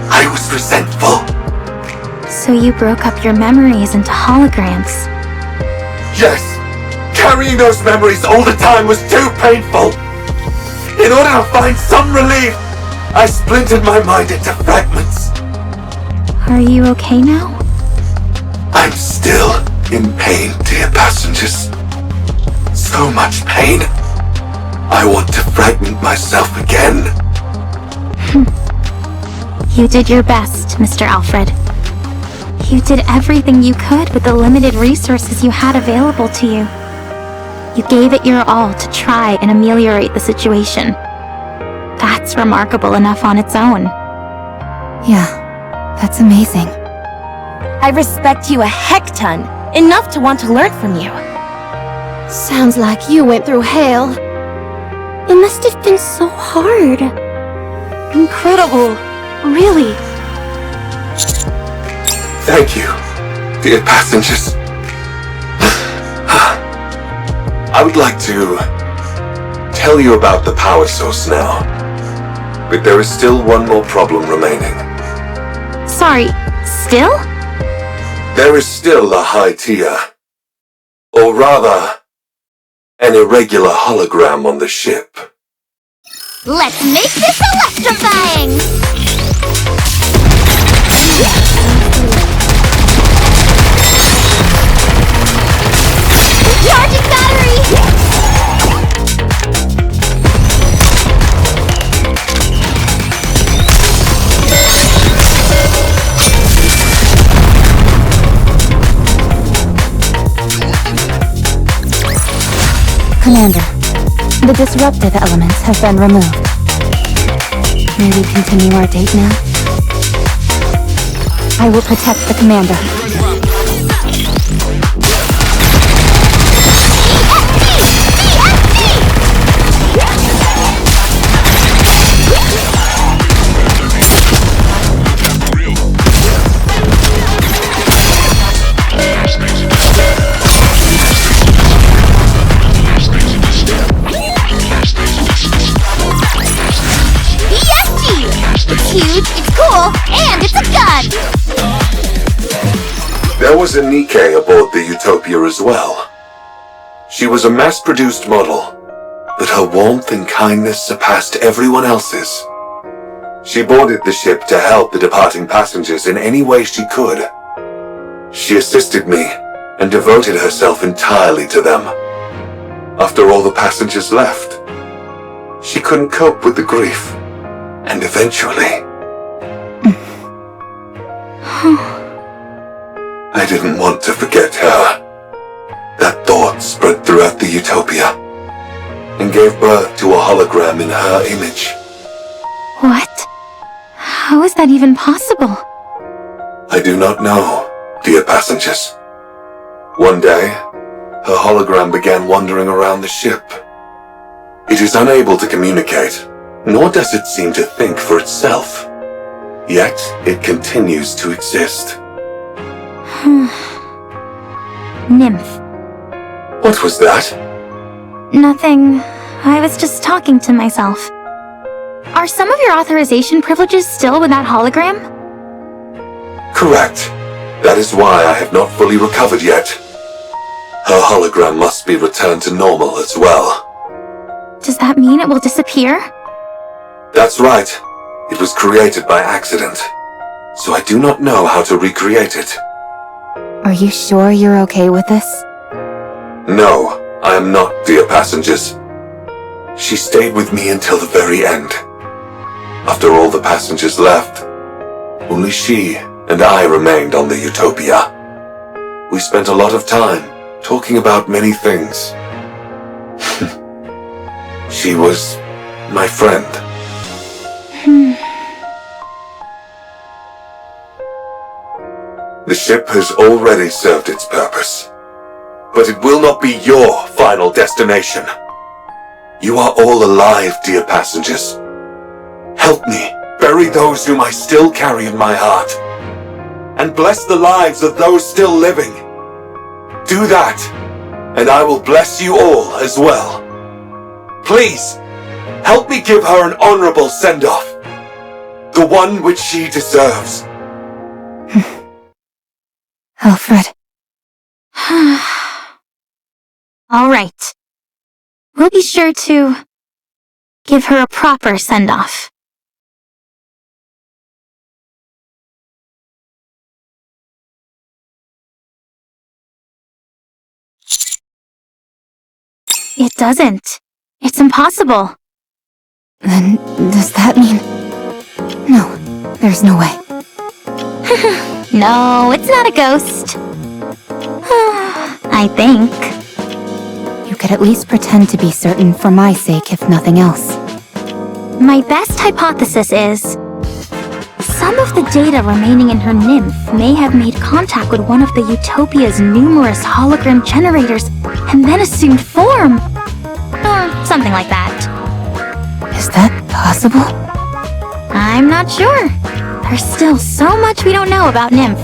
Speaker 1: I was resentful.
Speaker 3: So you broke up your memories into holograms.
Speaker 1: Yes, carrying those memories all the time was too painful. In order to find some relief, I splintered my mind into fragments.
Speaker 3: Are you okay now?
Speaker 1: I'm still in pain, dear passengers. So much pain. I want to fragment myself again.
Speaker 3: You did your best, Mr. Alfred. You did everything you could with the limited resources you had available to you. You gave it your all to try and ameliorate the situation. That's remarkable enough on its own.
Speaker 2: Yeah, that's amazing.
Speaker 6: I respect you a heck ton, enough to want to learn from you.
Speaker 4: Sounds like you went through hell. It must have been so hard.
Speaker 5: Incredible. Really.
Speaker 1: Thank you, dear passengers. I would like to tell you about the power source now, but there is still one more problem remaining.
Speaker 3: Sorry, still?
Speaker 1: There is still a high tier, or rather, an irregular hologram on the ship.
Speaker 3: Let's make this electrifying! Charging battery!
Speaker 2: Commander, the disruptive elements have been removed. May we continue our date now? I will protect the commander.
Speaker 1: There was a Nikke aboard the Utopia as well. She was a mass-produced model, but her warmth and kindness surpassed everyone else's. She boarded the ship to help the departing passengers in any way she could. She assisted me and devoted herself entirely to them. After all the passengers left, she couldn't cope with the grief, and eventually... I didn't want to forget her. That thought spread throughout the Utopia and gave birth to a hologram in her image.
Speaker 3: What? How is that even possible?
Speaker 1: I do not know, dear passengers. One day, her hologram began wandering around the ship. It is unable to communicate, nor does it seem to think for itself. Yet, it continues to exist.
Speaker 3: Nymph.
Speaker 1: What was that?
Speaker 3: Nothing. I was just talking to myself. Are some of your authorization privileges still with that hologram?
Speaker 1: Correct. That is why I have not fully recovered yet. Her hologram must be returned to normal as well.
Speaker 3: Does that mean it will disappear?
Speaker 1: That's right. It was created by accident, so I do not know how to recreate it.
Speaker 2: Are you sure you're okay with this?
Speaker 1: No, I am not, dear passengers. She stayed with me until the very end. After all the passengers left, only she and I remained on the Utopia. We spent a lot of time talking about many things. She was my friend. The ship has already served its purpose, but it will not be your final destination. You are all alive, dear passengers. Help me bury those whom I still carry in my heart, and bless the lives of those still living. Do that, and I will bless you all as well. Please, help me give her an honorable send-off, the one which she deserves.
Speaker 2: Alfred.
Speaker 3: All right. We'll be sure to give her a proper send-off. It doesn't. It's impossible.
Speaker 2: Then, does that mean... No, there's no way.
Speaker 3: No, it's not a ghost. I think.
Speaker 2: You could at least pretend to be certain for my sake, if nothing else.
Speaker 3: My best hypothesis is... some of the data remaining in her nymph may have made contact with one of the Utopia's numerous hologram generators and then assumed form. Or something like that.
Speaker 2: Is that possible?
Speaker 3: I'm not sure. There's still so much we don't know about Nymph.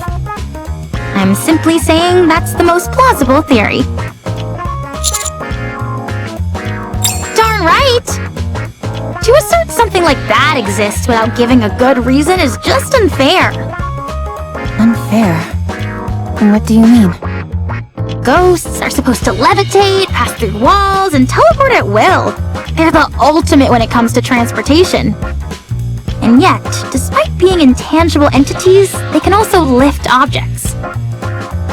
Speaker 3: I'm simply saying that's the most plausible theory. Darn right! To assert something like that exists without giving a good reason is just unfair.
Speaker 2: Unfair? What do you mean?
Speaker 3: Ghosts are supposed to levitate, pass through walls, and teleport at will. They're the ultimate when it comes to transportation. And yet, despite being intangible entities, they can also lift objects.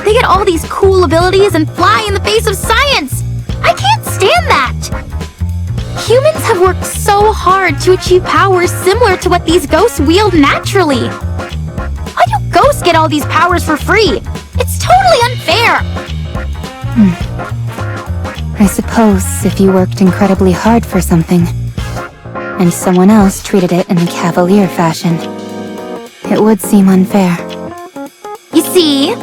Speaker 3: They get all these cool abilities and fly in the face of science! I can't stand that! Humans have worked so hard to achieve powers similar to what these ghosts wield naturally. Why do ghosts get all these powers for free? It's totally unfair!
Speaker 2: I suppose if you worked incredibly hard for something, and someone else treated it in a cavalier fashion, it would seem unfair.
Speaker 3: You see?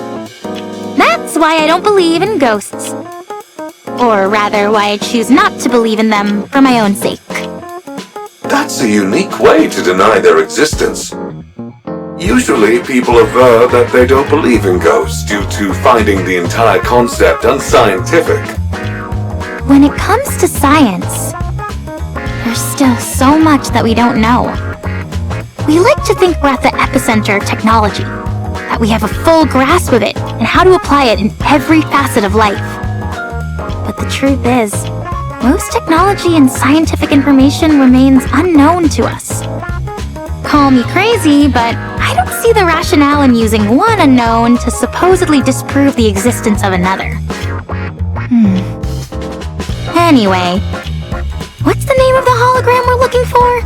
Speaker 3: That's why I don't believe in ghosts. Or rather, why I choose not to believe in them for my own sake.
Speaker 1: That's a unique way to deny their existence. Usually, people aver that they don't believe in ghosts due to finding the entire concept unscientific.
Speaker 3: When it comes to science, there's still so much that we don't know. We like to think we're at the epicenter of technology, that we have a full grasp of it and how to apply it in every facet of life. But the truth is, most technology and scientific information remains unknown to us. Call me crazy, but I don't see the rationale in using one unknown to supposedly disprove the existence of another. Anyway, what's the name of the hologram we're looking for?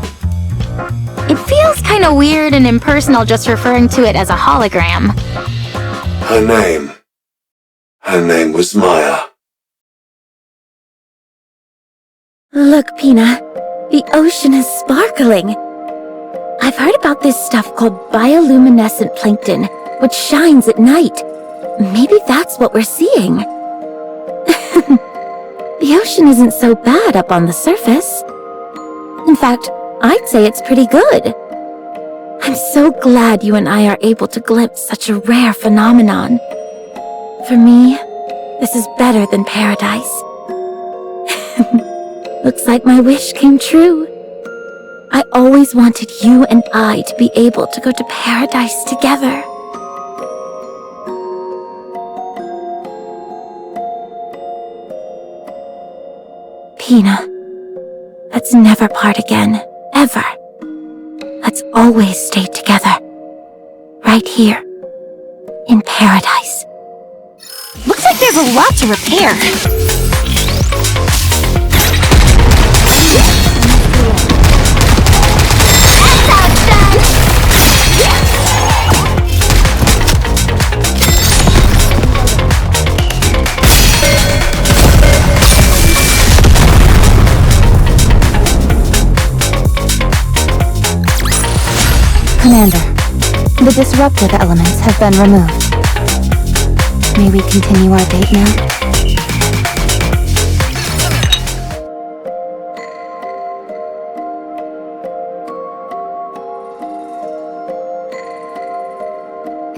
Speaker 3: It feels kinda weird and impersonal just referring to it as a hologram.
Speaker 1: Her name was Maya.
Speaker 5: Look, Pina. The ocean is sparkling.
Speaker 6: I've heard about this stuff called bioluminescent plankton, which shines at night. Maybe that's what we're seeing. The ocean isn't so bad up on the surface. In fact, I'd say it's pretty good. I'm so glad you and I are able to glimpse such a rare phenomenon. For me, this is better than paradise. Looks like my wish came true. I always wanted you and I to be able to go to paradise together. Pina, let's never part again, ever. Let's always stay together. Right here, in paradise.
Speaker 3: Looks like there's a lot to repair.
Speaker 2: Commander, the disruptive elements have been removed. May we continue our date now?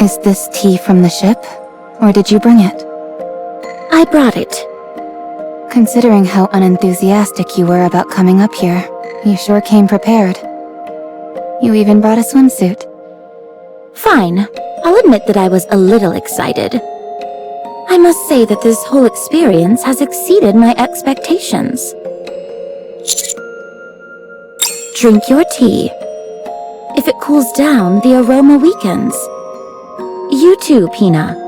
Speaker 2: Is this tea from the ship, or did you bring it?
Speaker 6: I brought it.
Speaker 2: Considering how unenthusiastic you were about coming up here, you sure came prepared. You even brought a swimsuit.
Speaker 6: Fine. I'll admit that I was a little excited. I must say that this whole experience has exceeded my expectations. Drink your tea. If it cools down, the aroma weakens. You too, Pina.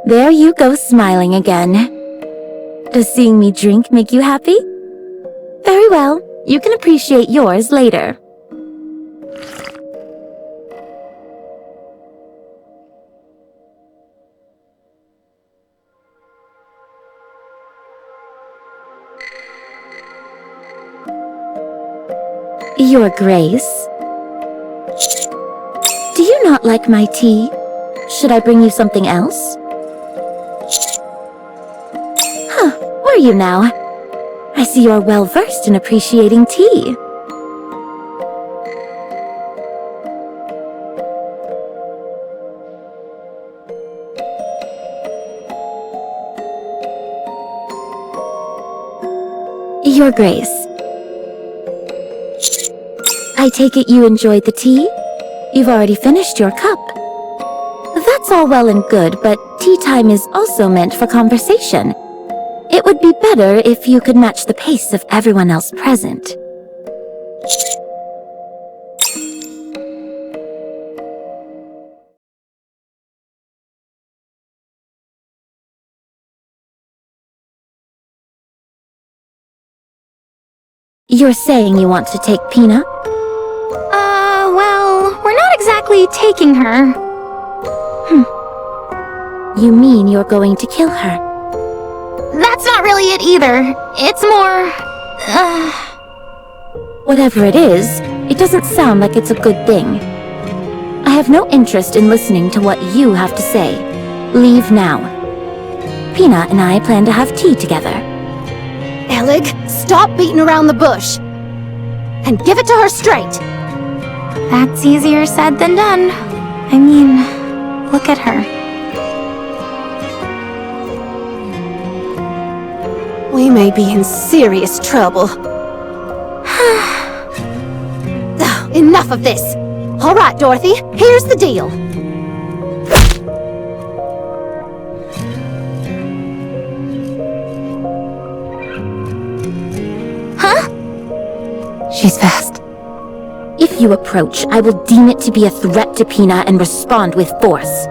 Speaker 6: There you go, smiling again. Does seeing me drink make you happy? Very well. You can appreciate yours later. Your Grace. Do you not like my tea? Should I bring you something else? Huh, where are you now? I see you're well versed in appreciating tea. Your Grace. I take it you enjoyed the tea? You've already finished your cup. That's all well and good, but tea time is also meant for conversation. It would be better if you could match the pace of everyone else present. You're saying you want to take Pina?
Speaker 3: Well, we're not exactly taking her.
Speaker 6: You mean you're going to kill her?
Speaker 3: That's not really it either. It's more...
Speaker 6: Whatever it is, it doesn't sound like it's a good thing. I have no interest in listening to what you have to say. Leave now. Pina and I plan to have tea together.
Speaker 9: Elig, stop beating around the bush. And give it to her straight.
Speaker 3: That's easier said than done. I mean, look at her.
Speaker 9: We may be in serious trouble. Enough of this. All right, Dorothy, here's the deal.
Speaker 2: She's fast.
Speaker 6: If you approach, I will deem it to be a threat to Pina and respond with force.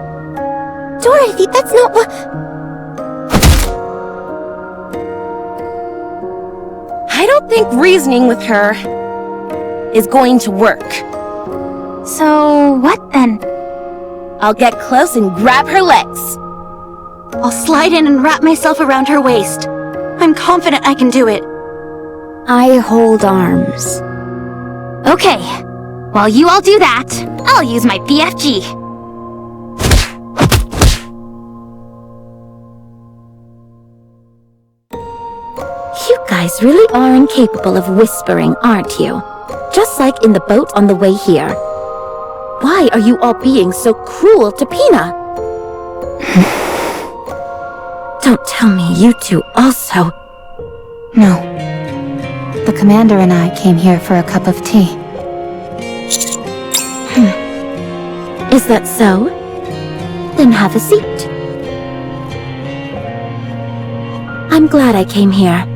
Speaker 4: Dorothy, that's not what...
Speaker 9: I don't think reasoning with her is going to work.
Speaker 3: So, what then?
Speaker 9: I'll get close and grab her legs. I'll slide in and wrap myself around her waist.
Speaker 5: I'm confident I can do it.
Speaker 6: I hold arms.
Speaker 3: Okay, while you all do that, I'll use my BFG.
Speaker 6: You guys really are incapable of whispering, aren't you? Just like in the boat on the way here. Why are you all being so cruel to Pina? Don't tell me you two also.
Speaker 2: No. The commander and I came here for a cup of tea.
Speaker 6: Is that so? Then have a seat. I'm glad I came here.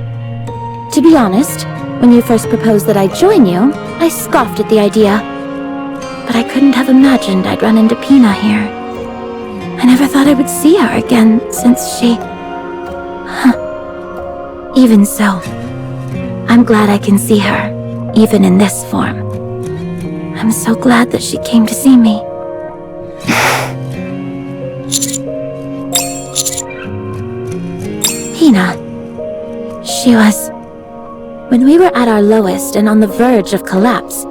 Speaker 6: To be honest, when you first proposed that I join you, I scoffed at the idea. But I couldn't have imagined I'd run into Pina here. I never thought I would see her again since she... Even so, I'm glad I can see her, even in this form. I'm so glad that she came to see me. Pina. She was... When we were at our lowest and on the verge of collapse,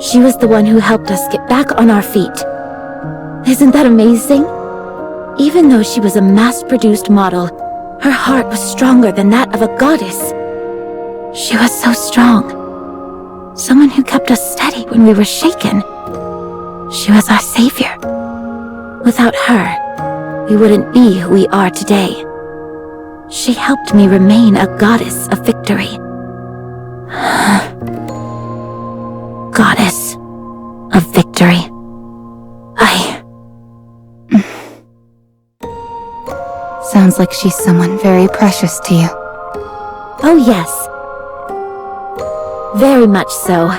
Speaker 6: she was the one who helped us get back on our feet. Isn't that amazing? Even though she was a mass-produced model, her heart was stronger than that of a goddess. She was so strong. Someone who kept us steady when we were shaken. She was our savior. Without her, we wouldn't be who we are today. She helped me remain a goddess of victory. Goddess of victory.
Speaker 2: Sounds like she's someone very precious to you.
Speaker 6: Oh yes. Very much so.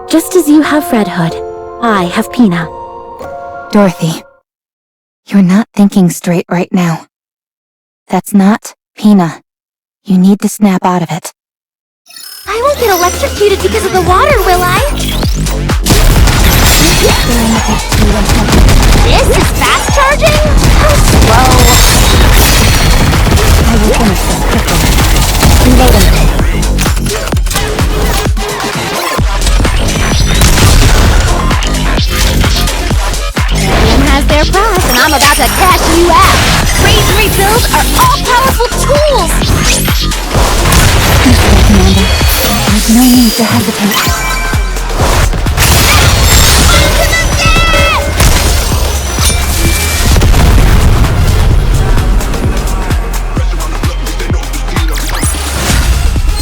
Speaker 6: Just as you have Red Hood, I have Pina.
Speaker 2: Dorothy, you're not thinking straight right now. That's not Pina. You need to snap out of it.
Speaker 3: I won't get electrocuted because of the water, will I? This is fast charging? How slow.
Speaker 2: I will finish this quickly. Reloading.
Speaker 9: Everyone has their price, and I'm about to cash you out. Raise and rebuild are all-powerful tools!
Speaker 2: Commander, there's no need to hesitate.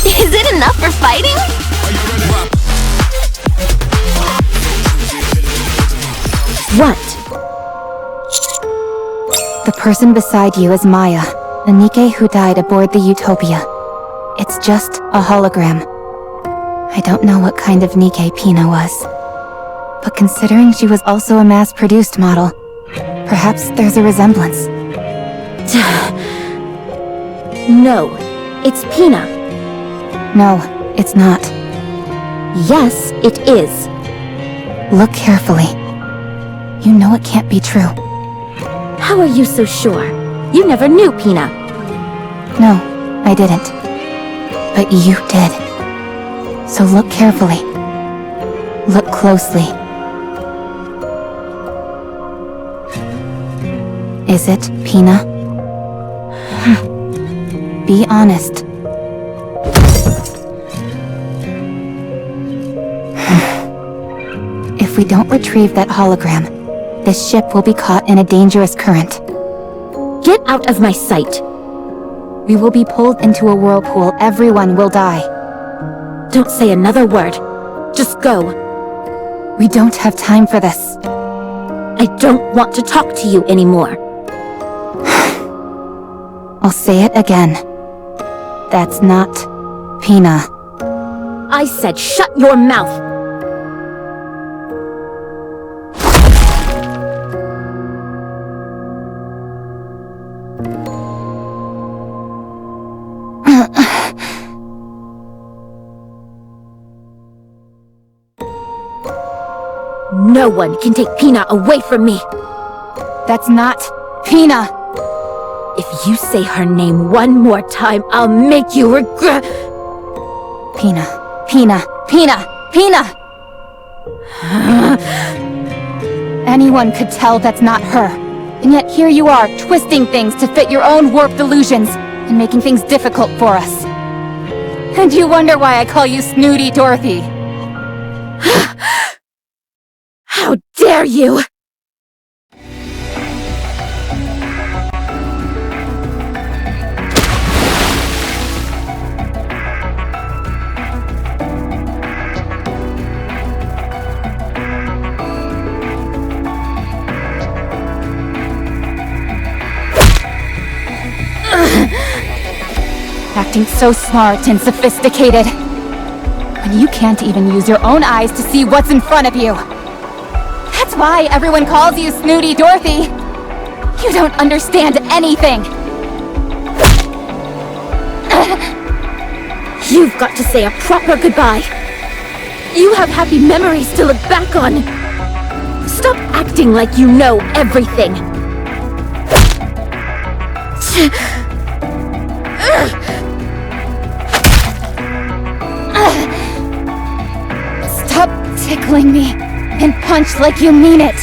Speaker 3: Is it enough for fighting?
Speaker 6: What?
Speaker 2: The person beside you is Maya, the Nikke who died aboard the Utopia. It's just a hologram. I don't know what kind of Nikke Pina was. But considering she was also a mass-produced model, perhaps there's a resemblance.
Speaker 6: No, it's Pina.
Speaker 2: No, it's not.
Speaker 6: Yes, it is.
Speaker 2: Look carefully. You know it can't be true.
Speaker 6: How are you so sure? You never knew Pina.
Speaker 2: No, I didn't. But you did. So look carefully. Look closely. Is it Pina? Be honest. If we don't retrieve that hologram, this ship will be caught in a dangerous current.
Speaker 6: Get out of my sight.
Speaker 2: We will be pulled into a whirlpool. Everyone will die.
Speaker 6: Don't say another word. Just go.
Speaker 2: We don't have time for this.
Speaker 6: I don't want to talk to you anymore.
Speaker 2: I'll say it again. That's not Pina.
Speaker 6: I said shut your mouth. No one can take Pina away from me.
Speaker 2: That's not Pina.
Speaker 6: If you say her name one more time, I'll make you regret.
Speaker 2: Pina. Pina. Pina. Pina! Anyone could tell that's not her. And yet here you are, twisting things to fit your own warped illusions, and making things difficult for us. And you wonder why I call you Snooty Dorothy.
Speaker 6: How dare you!
Speaker 2: Acting so smart and sophisticated. When you can't even use your own eyes to see what's in front of you. That's why everyone calls you Snooty Dorothy. You don't understand anything.
Speaker 6: You've got to say a proper goodbye. You have happy memories to look back on. Stop acting like you know everything.
Speaker 2: Stop tickling me and punch like you mean it.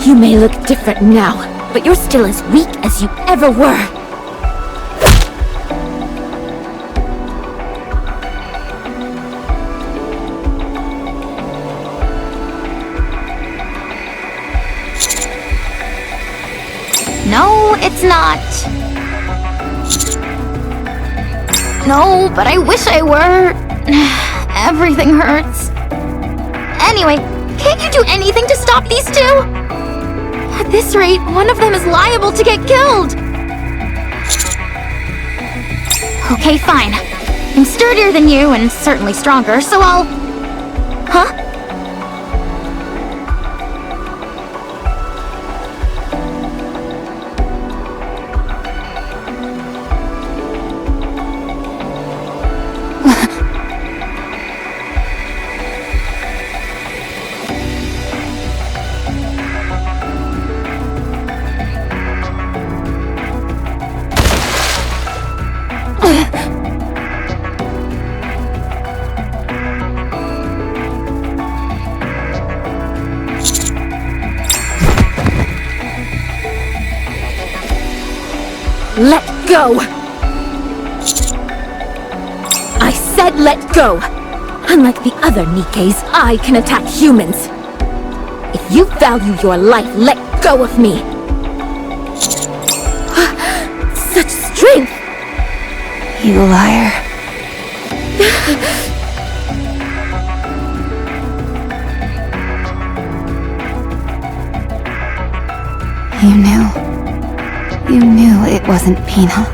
Speaker 6: You may look different now, but you're still as weak as you ever were.
Speaker 3: No, it's not. No, but I wish I were. Everything hurts. Anyway, can't you do anything to stop these two? At this rate, one of them is liable to get killed. Okay, fine. I'm sturdier than you and certainly stronger, so I'll... Huh?
Speaker 6: Let go! I said let go! Unlike the other Nikkes, I can attack humans. If you value your life, let go of me! Such strength!
Speaker 2: You liar. You knew. You knew it wasn't Pina.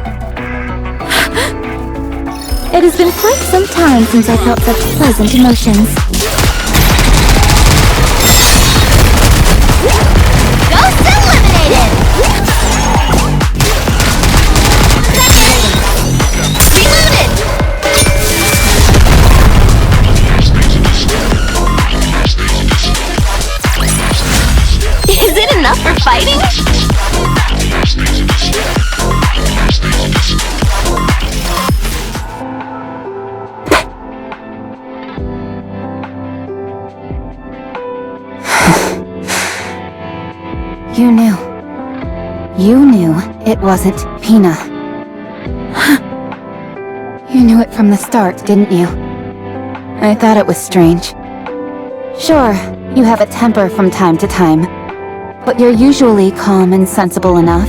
Speaker 6: It has been quite some time since I felt such pleasant emotions.
Speaker 3: Ghost eliminated! Reloaded! Is it enough for fighting?
Speaker 2: You knew. You knew it wasn't Pina. You knew it from the start, didn't you? I thought it was strange. Sure, you have a temper from time to time, but you're usually calm and sensible enough.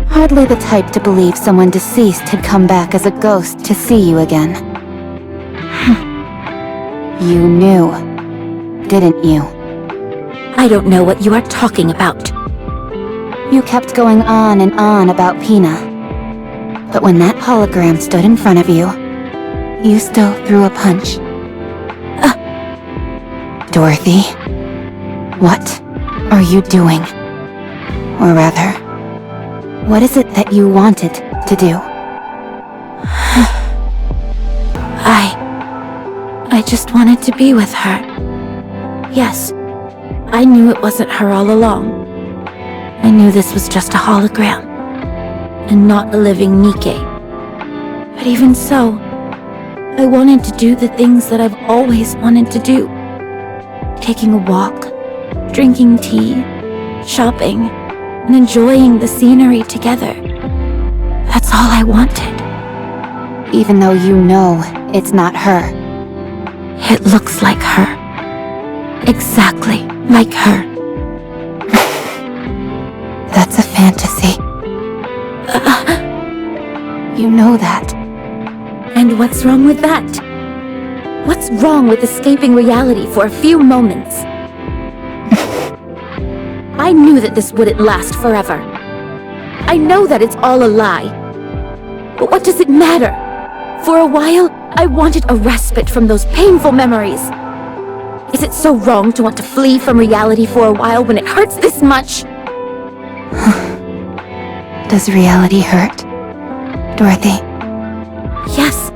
Speaker 2: Hardly the type to believe someone deceased had come back as a ghost to see you again. You knew, didn't you?
Speaker 6: I don't know what you are talking about.
Speaker 2: You kept going on and on about Pina. But when that hologram stood in front of you, you still threw a punch. Dorothy, what are you doing? Or rather, what is it that you wanted to do?
Speaker 6: I just wanted to be with her. Yes, I knew it wasn't her all along. I knew this was just a hologram, and not a living Nikke. But even so, I wanted to do the things that I've always wanted to do. Taking a walk, drinking tea, shopping, and enjoying the scenery together. That's all I wanted.
Speaker 2: Even though you know it's not her.
Speaker 6: It looks like her. Exactly like her.
Speaker 2: That's a fantasy. You know that.
Speaker 6: And what's wrong with that? What's wrong with escaping reality for a few moments? I knew that this wouldn't last forever. I know that it's all a lie. But what does it matter? For a while, I wanted a respite from those painful memories. Is it so wrong to want to flee from reality for a while when it hurts this much?
Speaker 2: Does reality hurt, Dorothy?
Speaker 6: Yes,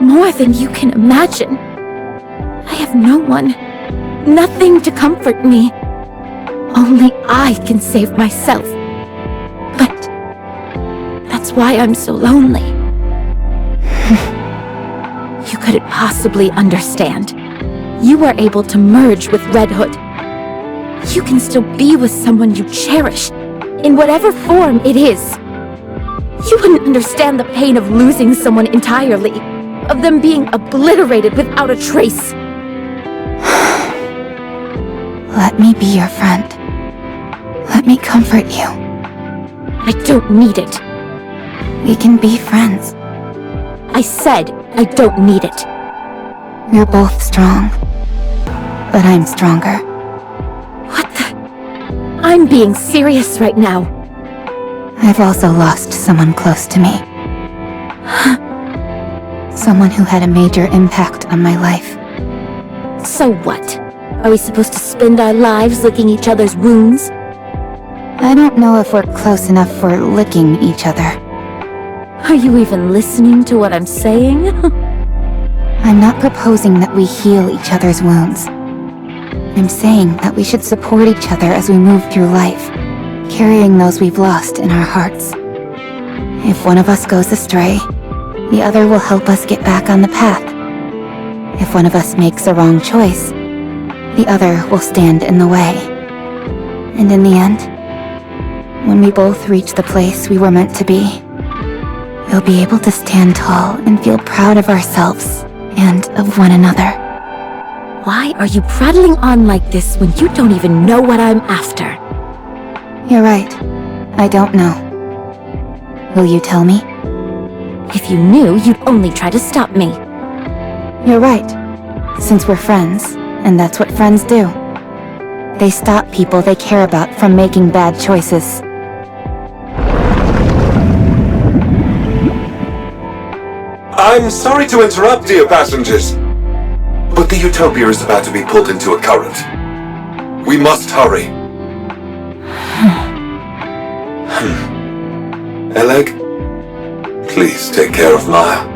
Speaker 6: more than you can imagine. I have no one, nothing to comfort me. Only I can save myself. But that's why I'm so lonely. You couldn't possibly understand. You were able to merge with Red Hood. You can still be with someone you cherish, in whatever form it is. You wouldn't understand the pain of losing someone entirely, of them being obliterated without a trace.
Speaker 2: Let me be your friend. Let me comfort you.
Speaker 6: I don't need it.
Speaker 2: We can be friends.
Speaker 6: I said I don't need it.
Speaker 2: You're both strong. But I'm stronger.
Speaker 6: What the? I'm being serious right now.
Speaker 2: I've also lost someone close to me. Someone who had a major impact on my life.
Speaker 6: So what? Are we supposed to spend our lives licking each other's wounds?
Speaker 2: I don't know if we're close enough for licking each other.
Speaker 6: Are you even listening to what I'm saying?
Speaker 2: I'm not proposing that we heal each other's wounds. I'm saying that we should support each other as we move through life, carrying those we've lost in our hearts. If one of us goes astray, the other will help us get back on the path. If one of us makes a wrong choice, the other will stand in the way. And in the end, when we both reach the place we were meant to be, we'll be able to stand tall and feel proud of ourselves and of one another.
Speaker 6: Why are you prattling on like this when you don't even know what I'm after?
Speaker 2: You're right. I don't know. Will you tell me?
Speaker 6: If you knew, you'd only try to stop me.
Speaker 2: You're right. Since we're friends, and that's what friends do. They stop people they care about from making bad choices.
Speaker 1: I'm sorry to interrupt, dear passengers, but the Utopia is about to be pulled into a current. We must hurry. Eleg, please take care of Maya.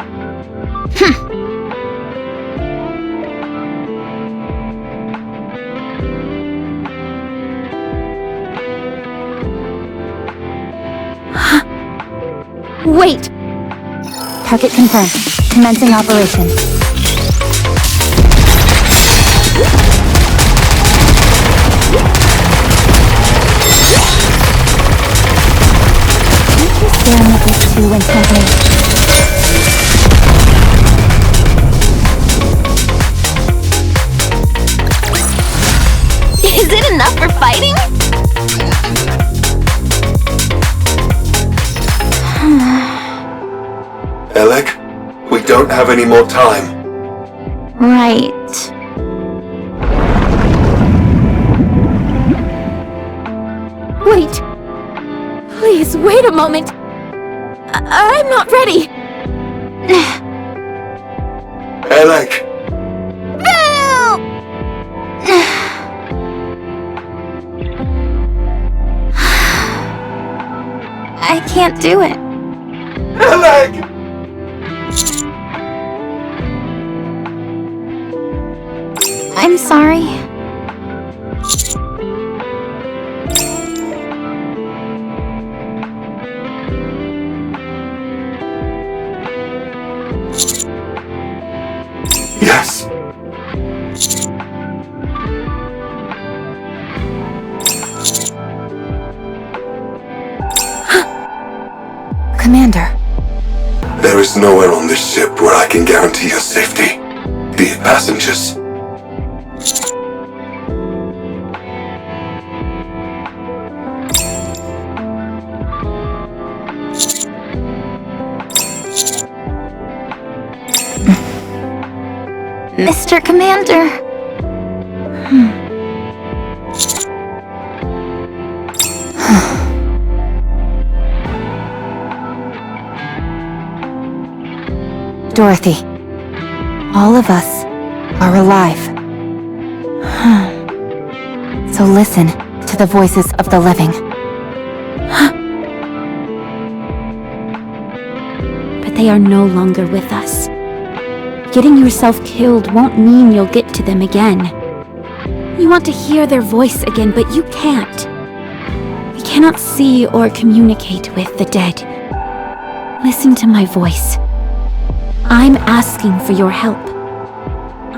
Speaker 6: Wait!
Speaker 2: Target confirmed. Commencing operation. You're staring at this too intently.
Speaker 9: Is it enough for fighting?
Speaker 1: Eleg, we don't have any more time.
Speaker 3: Right.
Speaker 6: Wait! Please, wait a moment! I'm not ready!
Speaker 1: Eleg!
Speaker 3: I can't do it.
Speaker 1: Eleg!
Speaker 3: I'm sorry.
Speaker 1: There's nowhere on this ship where I can guarantee your safety, dear passengers.
Speaker 3: Mr. Commander.
Speaker 2: Dorothy, all of us are alive. So listen to the voices of the living.
Speaker 6: But they are no longer with us. Getting yourself killed won't mean you'll get to them again. You want to hear their voice again, but you can't. We cannot see or communicate with the dead. Listen to my voice. I'm asking for your help.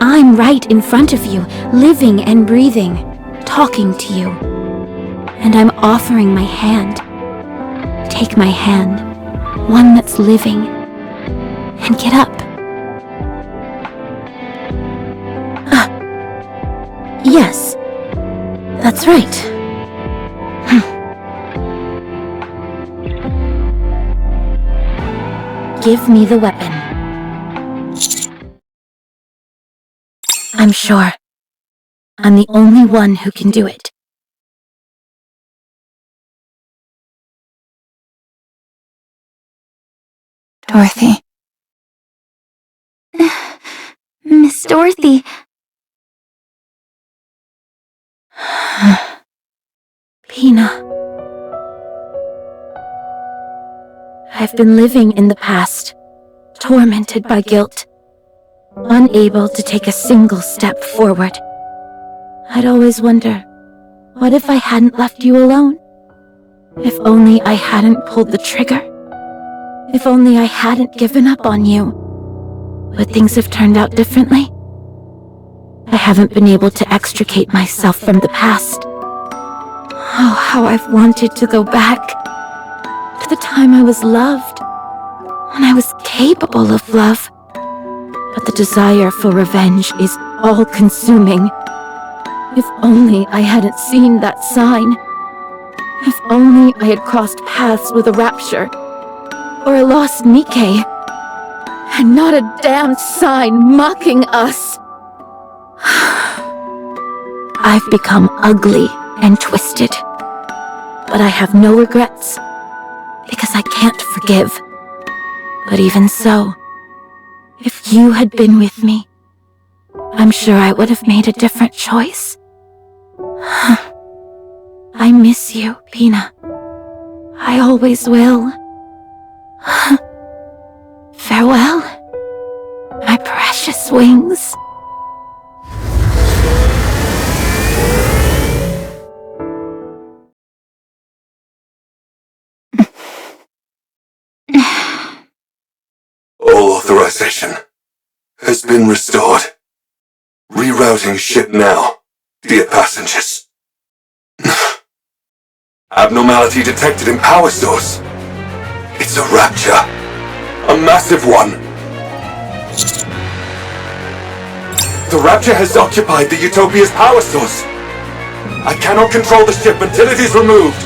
Speaker 6: I'm right in front of you, living and breathing, talking to you. And I'm offering my hand. Take my hand, one that's living, and get up. Yes, that's right. Give me the weapon. I'm sure I'm the only one who can do it.
Speaker 2: Dorothy.
Speaker 3: Miss Dorothy.
Speaker 6: Pina. I've been living in the past, tormented by guilt, unable to take a single step forward. I'd always wonder, what if I hadn't left you alone? If only I hadn't pulled the trigger. If only I hadn't given up on you. Would things have turned out differently? I haven't been able to extricate myself from the past. Oh, how I've wanted to go back to the time I was loved, when I was capable of love. But the desire for revenge is all-consuming. If only I hadn't seen that sign. If only I had crossed paths with a rapture, or a lost Nikke, and not a damned sign mocking us. I've become ugly and twisted, but I have no regrets, because I can't forgive. But even so, if you had been with me, I'm sure I would have made a different choice. I miss you, Pina. I always will. Farewell, my precious wings.
Speaker 1: All authorization has been restored. Rerouting ship now, dear passengers. Abnormality detected in power source. It's a rapture. A massive one. The rapture has occupied the Utopia's power source. I cannot control the ship until it is removed.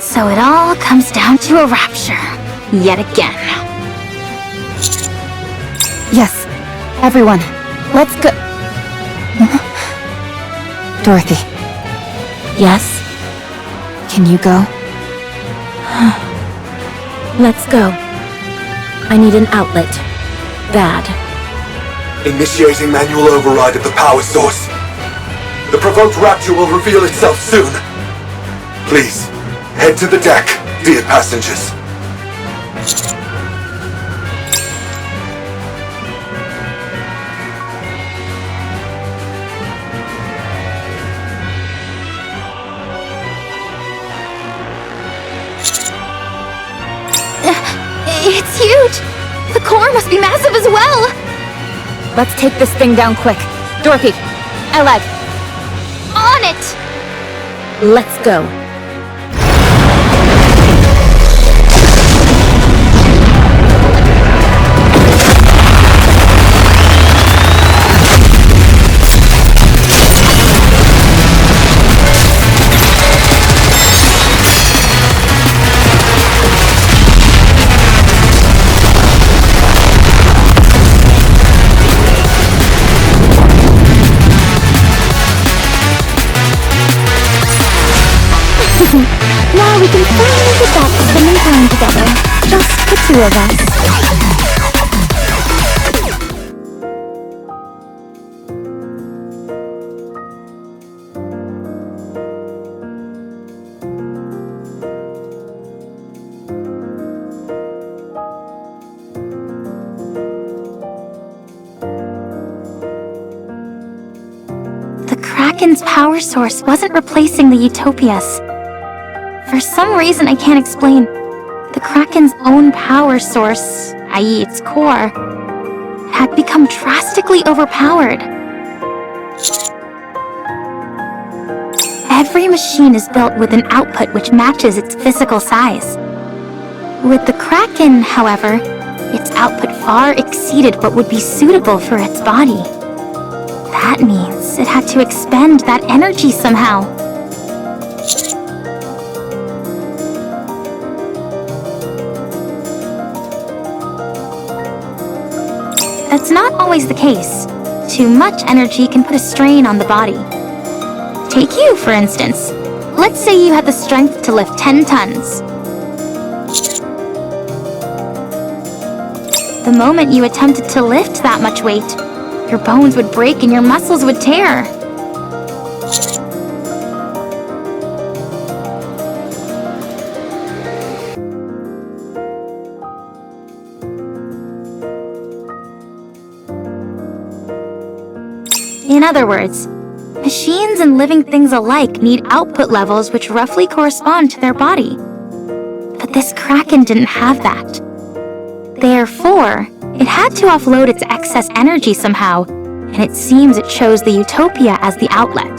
Speaker 3: So it all comes down to a rapture. Yet again.
Speaker 2: Yes, everyone, let's go. Dorothy.
Speaker 6: Yes?
Speaker 2: Can you go?
Speaker 6: Let's go. I need an outlet. Bad.
Speaker 1: Initiating manual override of the power source. The provoked rapture will reveal itself soon. Please, head to the deck, dear passengers.
Speaker 3: It's huge! The core must be massive as well!
Speaker 2: Let's take this thing down quick. Dorothy, Elag.
Speaker 3: On it!
Speaker 6: Let's go.
Speaker 2: two of us.
Speaker 3: The Kraken's power source wasn't replacing the Utopias. For some reason I can't explain, the Kraken's own power source, i.e. its core, had become drastically overpowered. Every machine is built with an output which matches its physical size. With the Kraken, however, its output far exceeded what would be suitable for its body. That means it had to expend that energy somehow. That's not always the case. Too much energy can put a strain on the body. Take you, for instance. Let's say you had the strength to lift 10 tons. The moment you attempted to lift that much weight, your bones would break and your muscles would tear. In other words, machines and living things alike need output levels which roughly correspond to their body. But this Kraken didn't have that. Therefore, it had to offload its excess energy somehow, and it seems it chose the Utopia as the outlet.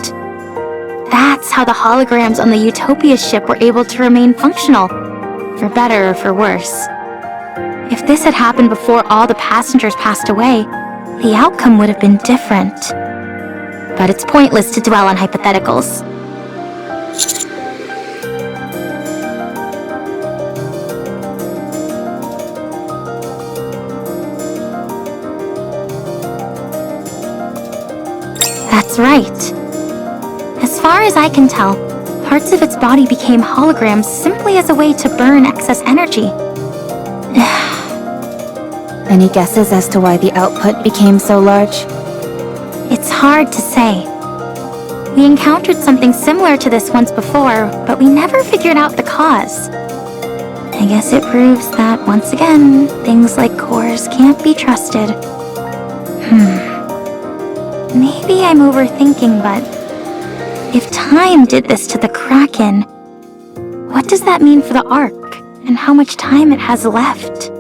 Speaker 3: That's how the holograms on the Utopia ship were able to remain functional, for better or for worse. If this had happened before all the passengers passed away, the outcome would have been different. But it's pointless to dwell on hypotheticals. That's right. As far as I can tell, parts of its body became holograms simply as a way to burn excess energy.
Speaker 2: Any guesses as to why the output became so large?
Speaker 3: It's hard to say. We encountered something similar to this once before, but we never figured out the cause. I guess it proves that, once again, things like cores can't be trusted. Maybe I'm overthinking, but if time did this to the Kraken, what does that mean for the Ark, and how much time it has left?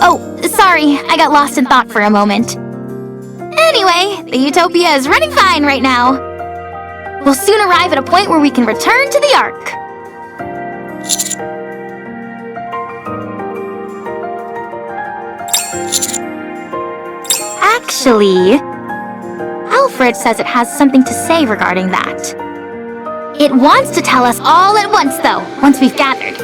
Speaker 3: Oh, sorry, I got lost in thought for a moment. Anyway, the Utopia is running fine right now. We'll soon arrive at a point where we can return to the Ark. Actually, Alfred says it has something to say regarding that. It wants to tell us all at once, though, once we've gathered.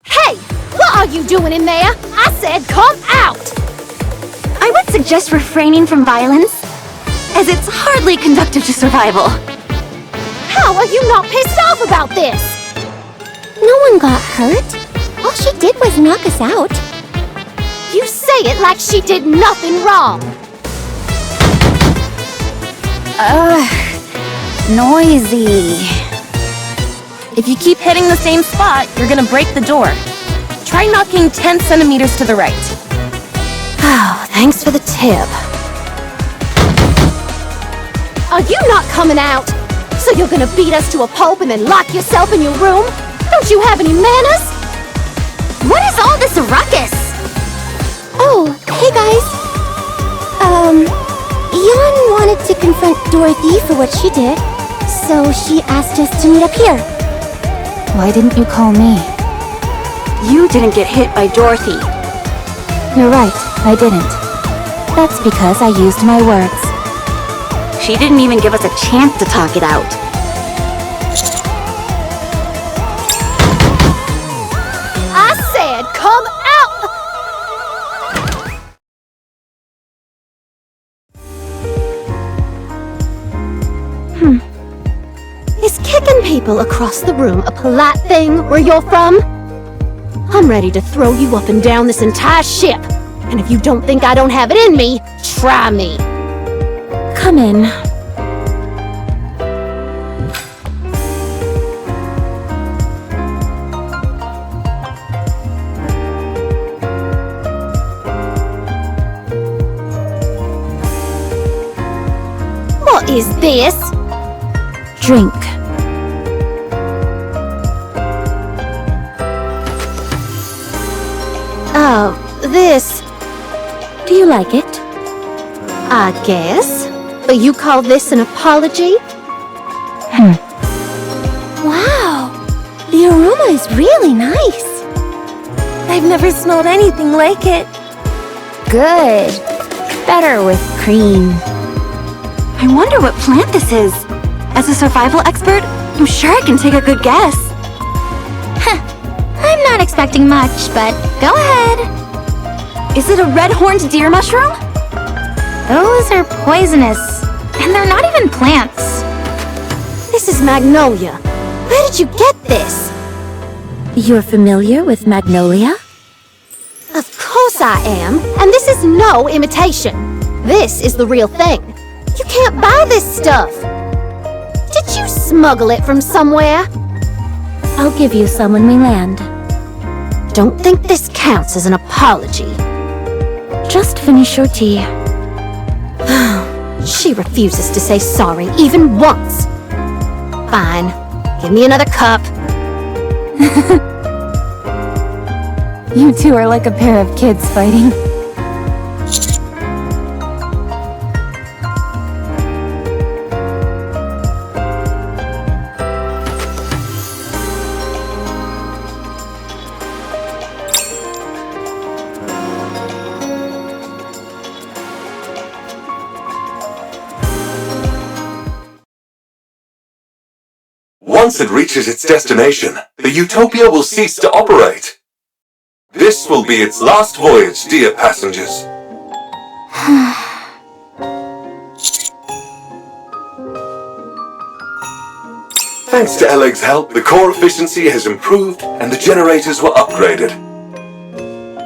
Speaker 9: Hey! What are you doing in there? I said come out!
Speaker 5: I would suggest refraining from violence, as it's hardly conducive to survival.
Speaker 9: How are you not pissed off about this?
Speaker 4: No one got hurt. All she did was knock us out.
Speaker 9: You say it like she did nothing wrong.
Speaker 5: Noisy. If you keep hitting the same spot, you're gonna break the door. Try knocking 10 centimeters to the right. Oh, thanks for the tip.
Speaker 9: Are you not coming out? So you're gonna beat us to a pulp and then lock yourself in your room? Don't you have any manners?
Speaker 3: What is all this ruckus?
Speaker 4: Oh, hey guys. Yon wanted to confront Dorothy for what she did, so she asked us to meet up here.
Speaker 2: Why didn't you call me?
Speaker 5: You didn't get hit by Dorothy.
Speaker 2: You're right, I didn't. That's because I used my words.
Speaker 5: She She didn't even give us a chance to talk it out.
Speaker 9: I said come out!
Speaker 4: Is kicking people across the room a polite thing where you're from? I'm ready to throw you up and down this entire ship. And if you don't think I don't have it in me, try me.
Speaker 6: Come in.
Speaker 4: What is this?
Speaker 6: Drink.
Speaker 4: Oh, this,
Speaker 6: Do you like it?
Speaker 4: I guess. But you call this an apology? Wow, the aroma is really nice.
Speaker 5: I've never smelled anything like it.
Speaker 2: Good. Better with cream.
Speaker 5: I wonder what plant this is. As a survival expert, I'm sure I can take a good guess.
Speaker 3: I'm not expecting much, but go ahead.
Speaker 5: Is it a red-horned deer mushroom?
Speaker 3: Those are poisonous, and they're not even plants.
Speaker 4: This is magnolia. Where did you get this?
Speaker 6: You're familiar with magnolia?
Speaker 4: Of course I am, and this is no imitation. This is the real thing. You can't buy this stuff. Did you smuggle it from somewhere?
Speaker 6: I'll give you some when we land.
Speaker 4: Don't think this counts as an apology.
Speaker 6: Just finish your tea.
Speaker 4: She refuses to say sorry even once. Fine. Give me another cup.
Speaker 2: You two are like a pair of kids fighting.
Speaker 1: Once it reaches its destination, the Utopia will cease to operate. This will be its last voyage, dear passengers. Thanks to Eleg's help, the core efficiency has improved and the generators were upgraded.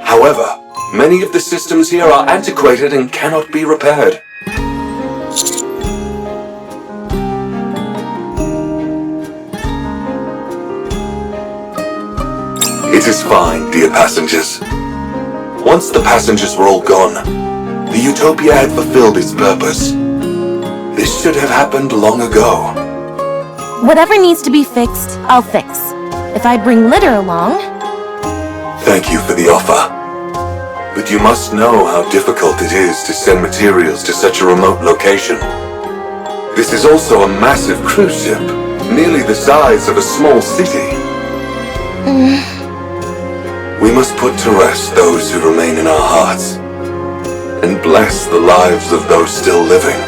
Speaker 1: However, many of the systems here are antiquated and cannot be repaired. It is fine, dear passengers. Once the passengers were all gone, the Utopia had fulfilled its purpose. This should have happened long ago.
Speaker 5: Whatever needs to be fixed, I'll fix. If I bring litter along...
Speaker 1: Thank you for the offer. But you must know how difficult it is to send materials to such a remote location. This is also a massive cruise ship, nearly the size of a small city. We must put to rest those who remain in our hearts, and bless the lives of those still living.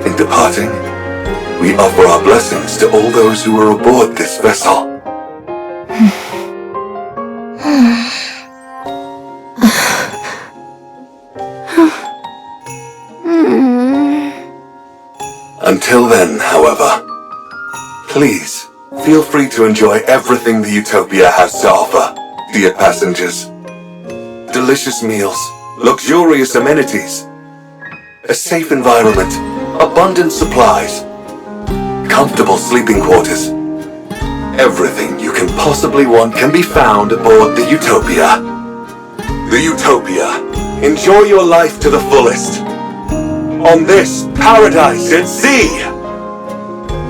Speaker 1: In departing, we offer our blessings to all those who were aboard this vessel. Until then, however, please feel free to enjoy everything the Utopia has to offer, dear passengers. Delicious meals, luxurious amenities, a safe environment, abundant supplies, comfortable sleeping quarters. Everything you can possibly want can be found aboard the Utopia. The Utopia. Enjoy your life to the fullest. On this paradise at sea!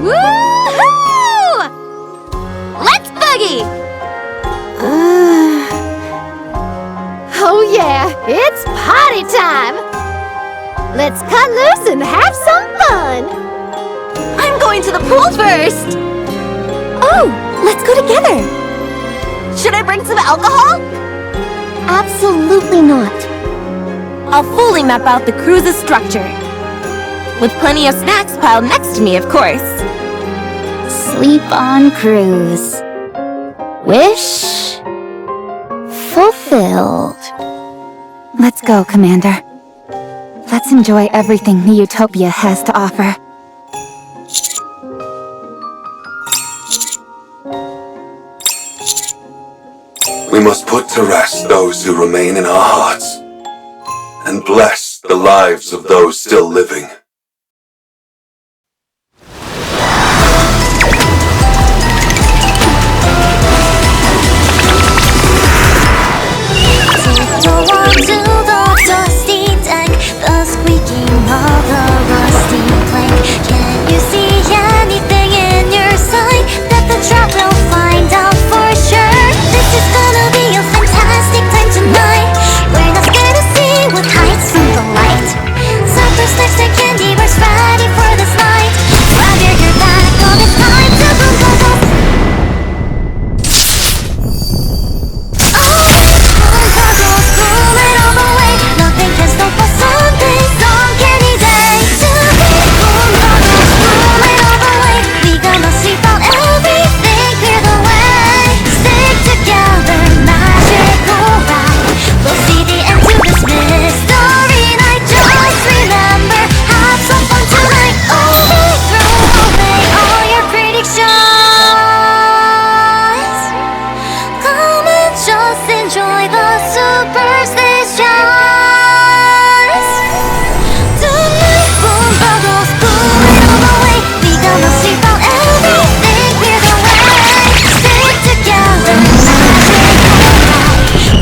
Speaker 3: Woohoo! Let's boogie!
Speaker 4: Oh yeah, it's party time! Let's cut loose and have some fun!
Speaker 5: I'm going to the pool first!
Speaker 4: Oh, let's go together!
Speaker 5: Should I bring some alcohol?
Speaker 4: Absolutely not.
Speaker 5: I'll fully map out the cruise's structure.
Speaker 6: With plenty of snacks piled next to me, of course.
Speaker 9: Sleep on cruise. Wish fulfilled.
Speaker 2: Let's go, Commander. Let's enjoy everything the Utopia has to offer.
Speaker 1: We must put to rest those who remain in our hearts, and bless the lives of those still living.
Speaker 3: Go on to the dusty deck, the squeaking of the rusty plank. Can you see anything in your sight that the trap will find out for sure? This is gonna be a fantastic time tonight. We're not scared to see what hides from the light. Something snacks and candy bars ready for this night. Grab your back on it's time to boom boom boom. Nothing can stop us on this long candy day. Boom bubbles booming all the way. We gonna sweep out everything, clear the way. Stick together, magical ride. We'll see the end to this mystery night. Just remember, have some fun tonight. Overthrow away all your predictions. Come and just enjoy the superstitions. Tonight, boom bubbles booming all the way. We gonna sweep out everything, clear the way. Stick together, magical ride.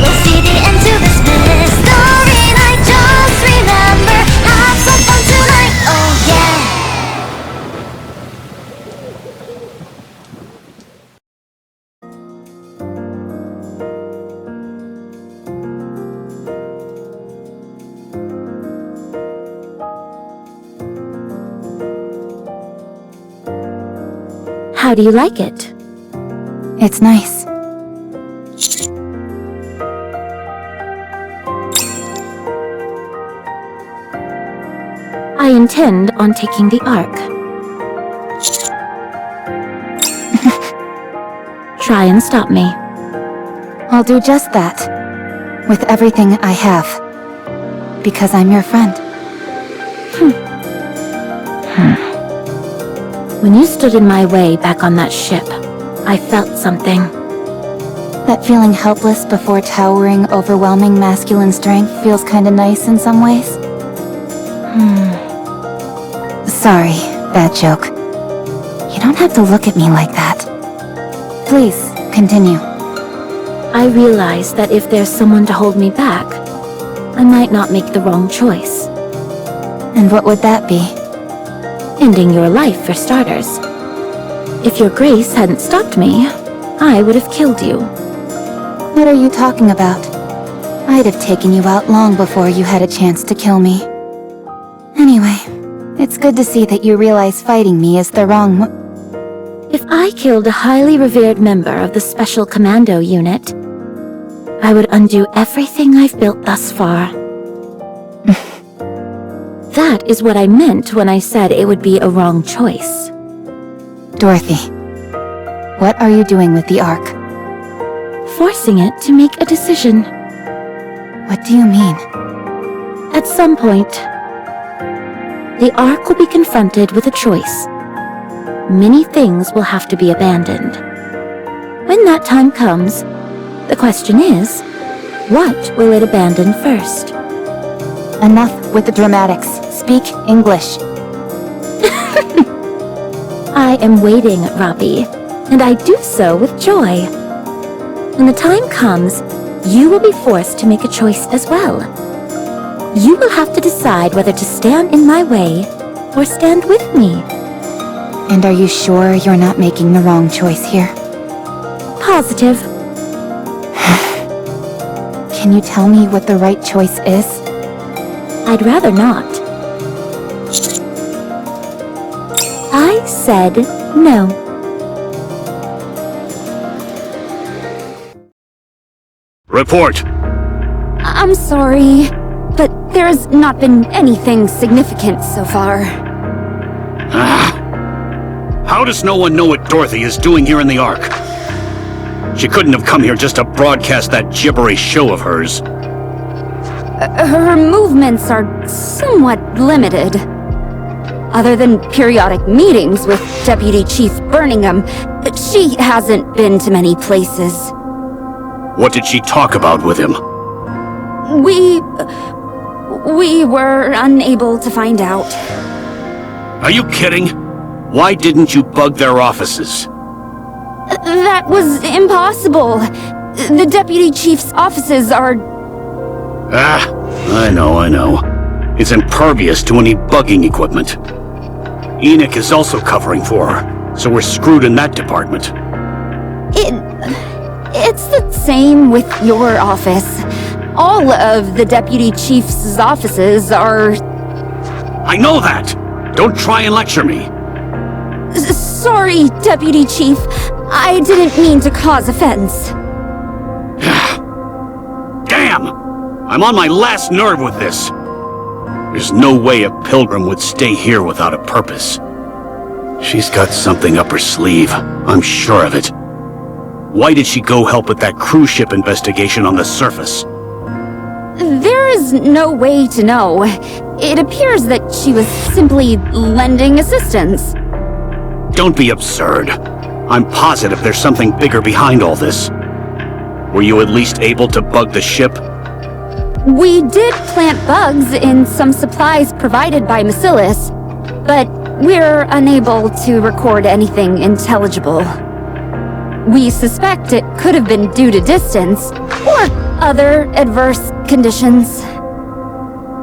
Speaker 3: We'll see the end to this mystery night. Just remember, have some fun tonight. Oh yeah.
Speaker 6: How do you like it?
Speaker 2: It's nice.
Speaker 6: I intend on taking the Ark. Try and stop me.
Speaker 2: I'll do just that. With everything I have. Because I'm your friend.
Speaker 6: When you stood in my way back on that ship, I felt something.
Speaker 2: That feeling helpless before towering, overwhelming masculine strength feels kinda nice in some ways. Sorry, bad joke. You don't have to look at me like that. Please, continue.
Speaker 6: I realize that if there's someone to hold me back, I might not make the wrong choice.
Speaker 2: And what would that be?
Speaker 6: Ending your life, for starters. If your grace hadn't stopped me, I would have killed you.
Speaker 2: What are you talking about? I'd have taken you out long before you had a chance to kill me. Anyway, it's good to see that you realize fighting me is the wrong
Speaker 6: If I killed a highly revered member of the Special Commando Unit, I would undo everything I've built thus far. That is what I meant when I said it would be a wrong choice.
Speaker 2: Dorothy, what are you doing with the Ark?
Speaker 6: Forcing it to make a decision.
Speaker 2: What do you mean?
Speaker 6: At some point, the Ark will be confronted with a choice. Many things will have to be abandoned. When that time comes, the question is, what will it abandon first?
Speaker 2: Enough with the dramatics. Speak English.
Speaker 6: I am waiting, Robbie, and I do so with joy. When the time comes, you will be forced to make a choice as well. You will have to decide whether to stand in my way or stand with me.
Speaker 2: And are you sure you're not making the wrong choice here?
Speaker 6: Positive.
Speaker 2: Can you tell me what the right choice is?
Speaker 6: I'd rather not. I said no.
Speaker 10: Report!
Speaker 9: I'm sorry, but there's not been anything significant so far.
Speaker 10: How does no one know what Dorothy is doing here in the Ark? She couldn't have come here just to broadcast that gibberish show of hers.
Speaker 5: Her movements are somewhat limited. Other than periodic meetings with Deputy Chief Birmingham, she hasn't been to many places.
Speaker 10: What did she talk about with him?
Speaker 5: We were unable to find out.
Speaker 10: Are you kidding? Why didn't you bug their offices?
Speaker 5: That was impossible. The Deputy Chief's offices are...
Speaker 10: I know. It's impervious to any bugging equipment. Nikke is also covering for her, so we're screwed in that department.
Speaker 5: It's the same with your office. All of the Deputy Chief's offices are...
Speaker 10: I know that! Don't try and lecture me.
Speaker 5: Sorry, Deputy Chief. I didn't mean to cause offense.
Speaker 10: Damn! I'm on my last nerve with this. There's no way a pilgrim would stay here without a purpose. She's got something up her sleeve, I'm sure of it. Why did she go help with that cruise ship investigation on the surface?
Speaker 5: There is no way to know. It appears that she was simply lending assistance.
Speaker 10: Don't be absurd. I'm positive there's something bigger behind all this. Were you at least able to bug the ship?
Speaker 5: We did plant bugs in some supplies provided by Macilis, but we're unable to record anything intelligible. We suspect it could have been due to distance, or other adverse conditions.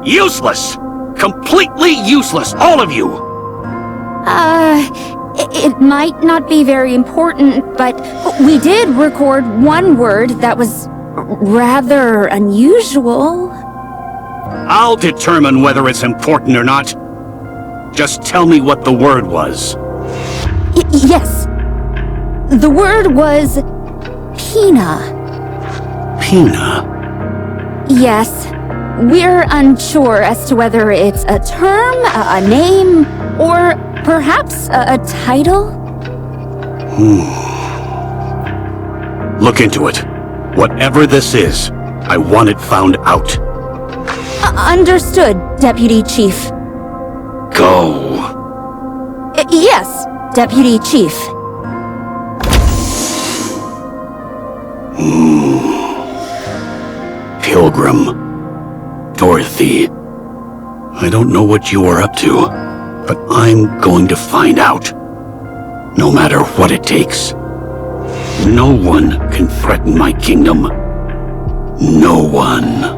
Speaker 10: Useless! Completely useless, all of you!
Speaker 5: It might not be very important, but we did record one word that was rather unusual.
Speaker 10: I'll determine whether it's important or not. Just tell me what the word was.
Speaker 5: Yes. The word was... Pina.
Speaker 10: Pina?
Speaker 5: Yes. We're unsure as to whether it's a term, a name, or perhaps a title?
Speaker 10: Look into it. Whatever this is, I want it found out.
Speaker 5: Understood, Deputy Chief.
Speaker 10: Go.
Speaker 5: Yes, Deputy Chief.
Speaker 10: Pilgrim. Dorothy. I don't know what you are up to, but I'm going to find out. No matter what it takes. No one can threaten my kingdom. No one.